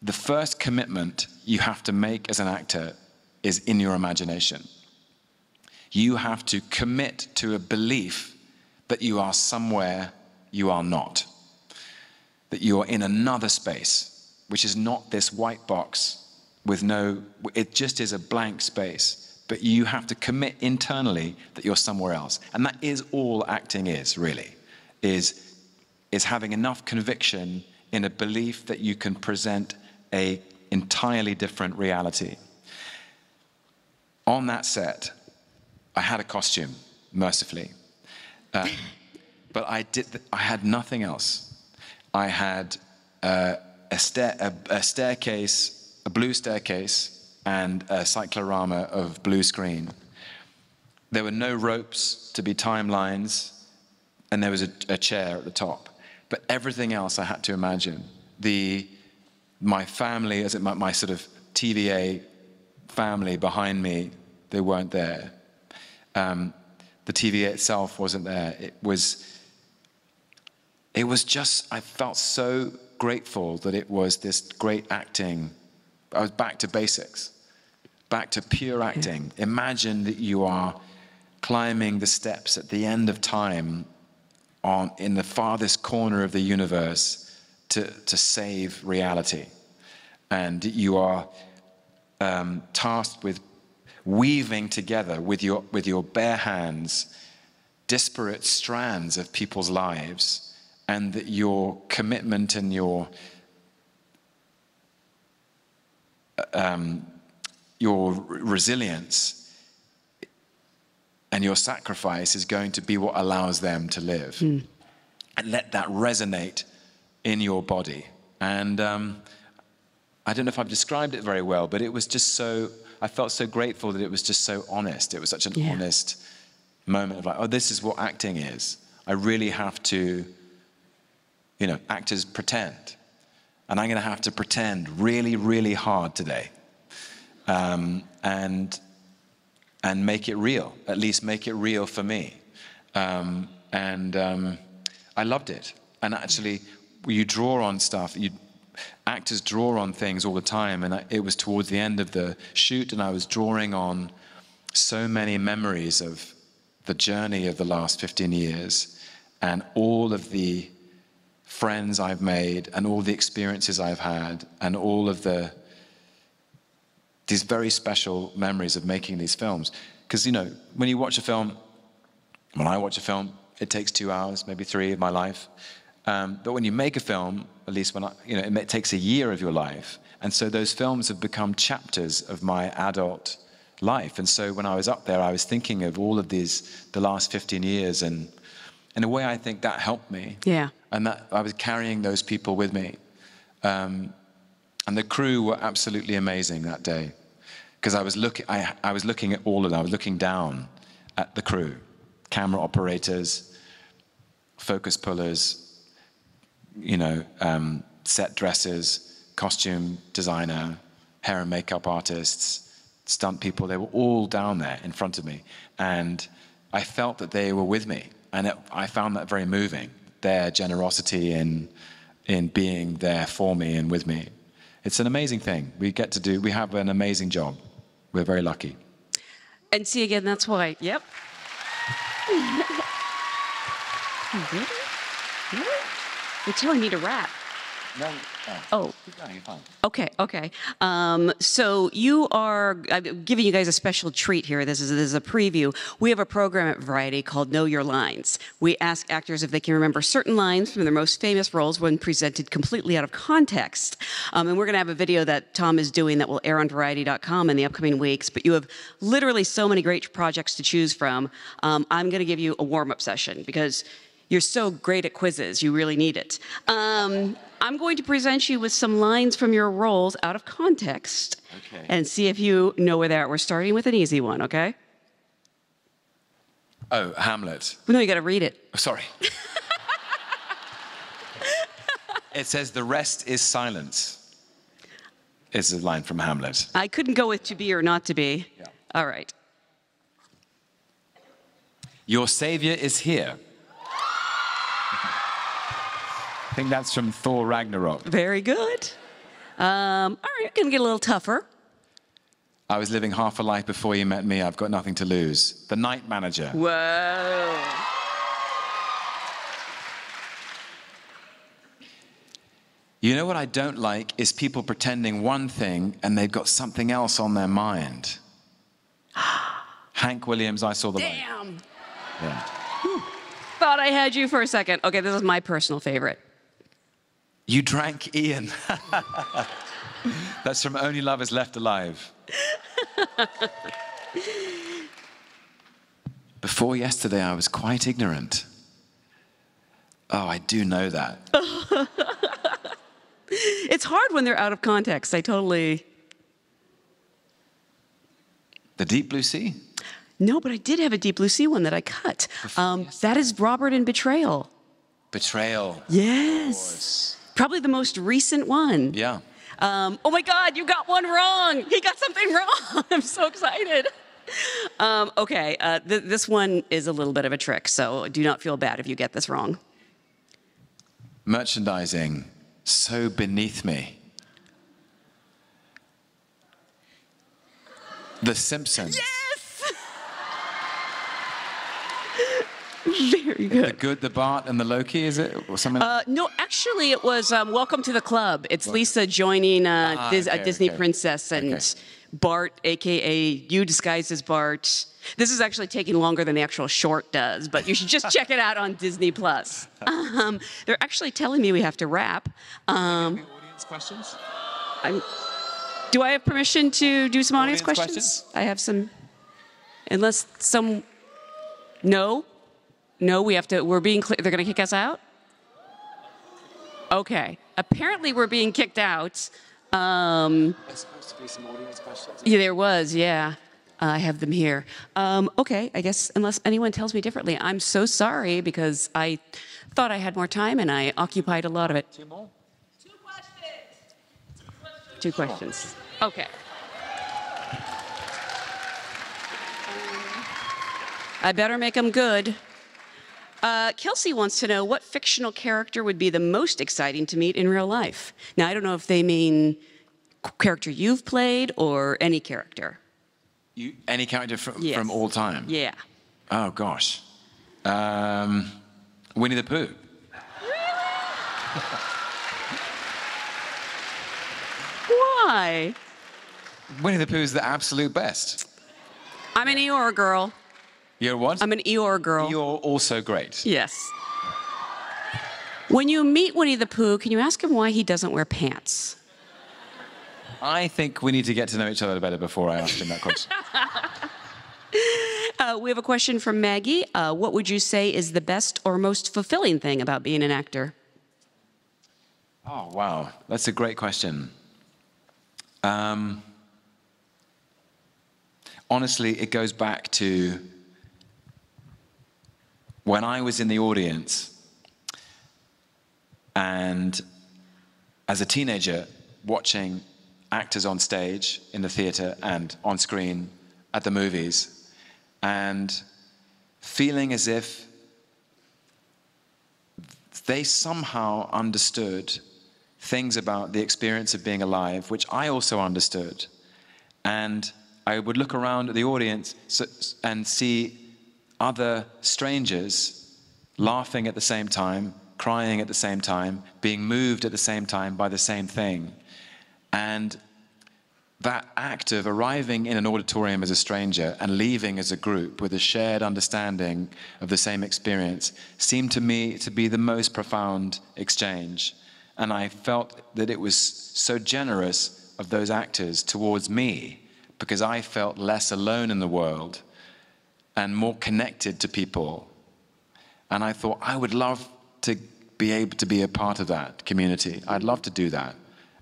S4: the first commitment you have to make as an actor is in your imagination. You have to commit to a belief that you are somewhere you are not, that you are in another space, which is not this white box with no, it just is a blank space, but you have to commit internally that you're somewhere else. And that is all acting is, really, is having enough conviction in a belief that you can present a entirely different reality. On that set, I had a costume, mercifully, but I had nothing else. I had a staircase, a blue staircase, and a cyclorama of blue screen. There were no ropes to be timelines, and there was a chair at the top. But everything else I had to imagine. My family, my sort of TVA family behind me, they weren't there. The TVA itself wasn't there. It was just, I felt so grateful that it was this great acting. I was back to basics, back to pure acting. Yeah. Imagine that you are climbing the steps at the end of time in the farthest corner of the universe to save reality. And you are tasked with weaving together with your bare hands disparate strands of people's lives, and that your commitment and your resilience and your sacrifice is going to be what allows them to live. And let that resonate in your body. And I don't know if I've described it very well, but it was just so, I felt so grateful that it was just so honest. It was such an honest moment of like, oh, this is what acting is. I really have to, you know, actors pretend. And I'm going to have to pretend really, really hard today. And make it real, at least make it real for me. I loved it. And actually, you draw on stuff, actors draw on things all the time, and it was towards the end of the shoot, and I was drawing on so many memories of the journey of the last 15 years, and all of the friends I've made, and all the experiences I've had, and all of these very special memories of making these films. Because, you know, when you watch a film, when I watch a film, it takes 2 hours, maybe 3 of my life. But when you make a film, at least it takes a year of your life. And so those films have become chapters of my adult life. And so when I was up there, I was thinking of all of the last 15 years. And in a way, I think that helped me. Yeah. And that I was carrying those people with me. And the crew were absolutely amazing that day. Because I was looking at all of them. I was looking down at the crew, camera operators, focus pullers, you know, set dressers, costume designer, hair and makeup artists, stunt people. They were all down there in front of me, and I felt that they were with me, and I found that very moving. Their generosity in being there for me and with me. It's an amazing thing. We have an amazing job. We're very lucky.
S2: And see, again, that's why, yep. Really? You're telling me to rap.
S4: No.
S2: Oh.
S4: Keep going, you're fine.
S2: Okay. So I'm giving you guys a special treat here. This is a preview. We have a program at Variety called Know Your Lines. We ask actors if they can remember certain lines from their most famous roles when presented completely out of context. And we're going to have a video that Tom is doing that will air on Variety.com in the upcoming weeks. But you have literally so many great projects to choose from. I'm going to give you a warm-up session because you're so great at quizzes. You really need it. I'm going to present you with some lines from your roles out of context and see if you know where they are. We're starting with an easy one, okay?
S4: Oh, Hamlet.
S2: No, you got to read it.
S4: Oh, sorry. It says, "The rest is silence." It's a line from Hamlet.
S2: I couldn't go with to be or not to be.
S4: Yeah.
S2: All right.
S4: "Your savior is here." think that's from Thor Ragnarok.
S2: Very good. All right, gonna get a little tougher.
S4: I was living half a life before you met me. I've got nothing to lose. The Night Manager.
S2: Whoa.
S4: You know what I don't like is people pretending one thing and they've got something else on their mind. Hank Williams, I Saw the Light.
S2: Damn.
S4: Yeah.
S2: Thought I had you for a second. Okay, this is my personal favorite.
S4: You drank Ian. That's from Only Lovers Left Alive. Before yesterday, I was quite ignorant. Oh, I do know that.
S2: It's hard when they're out of context. I totally...
S4: The Deep Blue Sea?
S2: No, but I did have a Deep Blue Sea one that I cut. That is Robert in Betrayal.
S4: Betrayal.
S2: Yes. Probably the most recent one.
S4: Yeah.
S2: Oh my God, you got one wrong. He got something wrong. I'm so excited. Okay, this one is a little bit of a trick, so do not feel bad if you get this wrong.
S4: Merchandising, so beneath me. The Simpsons.
S2: Yes! Very good.
S4: The Good, the Bart, and the Loki, is it? Or something?
S2: No, actually, it was Welcome to the Club. It's Lisa joining a Disney princess and Bart, a.k.a. you disguised as Bart. This is actually taking longer than the actual short does, but you should just check it out on Disney+. They're actually telling me we have to wrap.
S4: Audience questions?
S2: Do I have permission to do some audience questions? I have some. Unless some. No? No, we have to. We're being clear. They're going to kick us out? Okay. Apparently, we're being kicked out. There's
S4: supposed to be some audience questions.
S2: Yeah, there was, yeah. I have them here. Okay, I guess unless anyone tells me differently, I'm so sorry because I thought I had more time and I occupied a lot of it.
S4: Two more?
S2: Two questions. Okay. I better make them good. Kelsey wants to know what fictional character would be the most exciting to meet in real life. Now, I don't know if they mean character you've played or any character.
S4: Any character from all time?
S2: Yeah.
S4: Oh, gosh. Winnie the Pooh.
S2: Why?
S4: Winnie the Pooh is the absolute best.
S2: I'm an Eeyore girl.
S4: You're what?
S2: I'm an Eeyore girl.
S4: You're also great.
S2: Yes. When you meet Winnie the Pooh, can you ask him why he doesn't wear pants?
S4: I think we need to get to know each other better before I ask him that question.
S2: We have a question from Maggie. What would you say is the best or most fulfilling thing about being an actor?
S4: Oh, wow. That's a great question. Honestly, it goes back to when I was in the audience and as a teenager watching actors on stage in the theater and on screen at the movies and feeling as if they somehow understood things about the experience of being alive, which I also understood. And I would look around at the audience and see other strangers laughing at the same time, crying at the same time, being moved at the same time by the same thing. And that act of arriving in an auditorium as a stranger and leaving as a group with a shared understanding of the same experience seemed to me to be the most profound exchange. And I felt that it was so generous of those actors towards me because I felt less alone in the world and more connected to people. And I thought, I would love to be able to be a part of that community. I'd love to do that.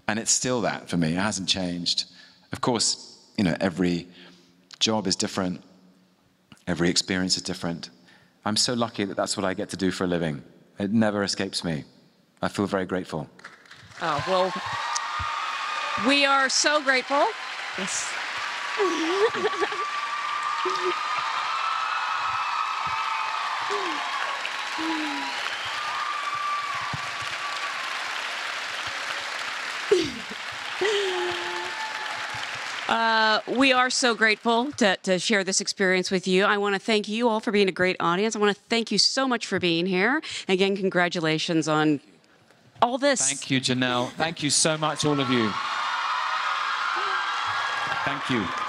S4: And it's still that for me. It hasn't changed. Of course, you know, every job is different. Every experience is different. I'm so lucky that that's what I get to do for a living. It never escapes me. I feel very grateful.
S2: Oh, well, we are so grateful. Yes. We are so grateful to share this experience with you. I want to thank you all for being a great audience. I want to thank you so much for being here. Again, congratulations on all this.
S7: Thank you, Janelle. Thank you so much, all of you. Thank you.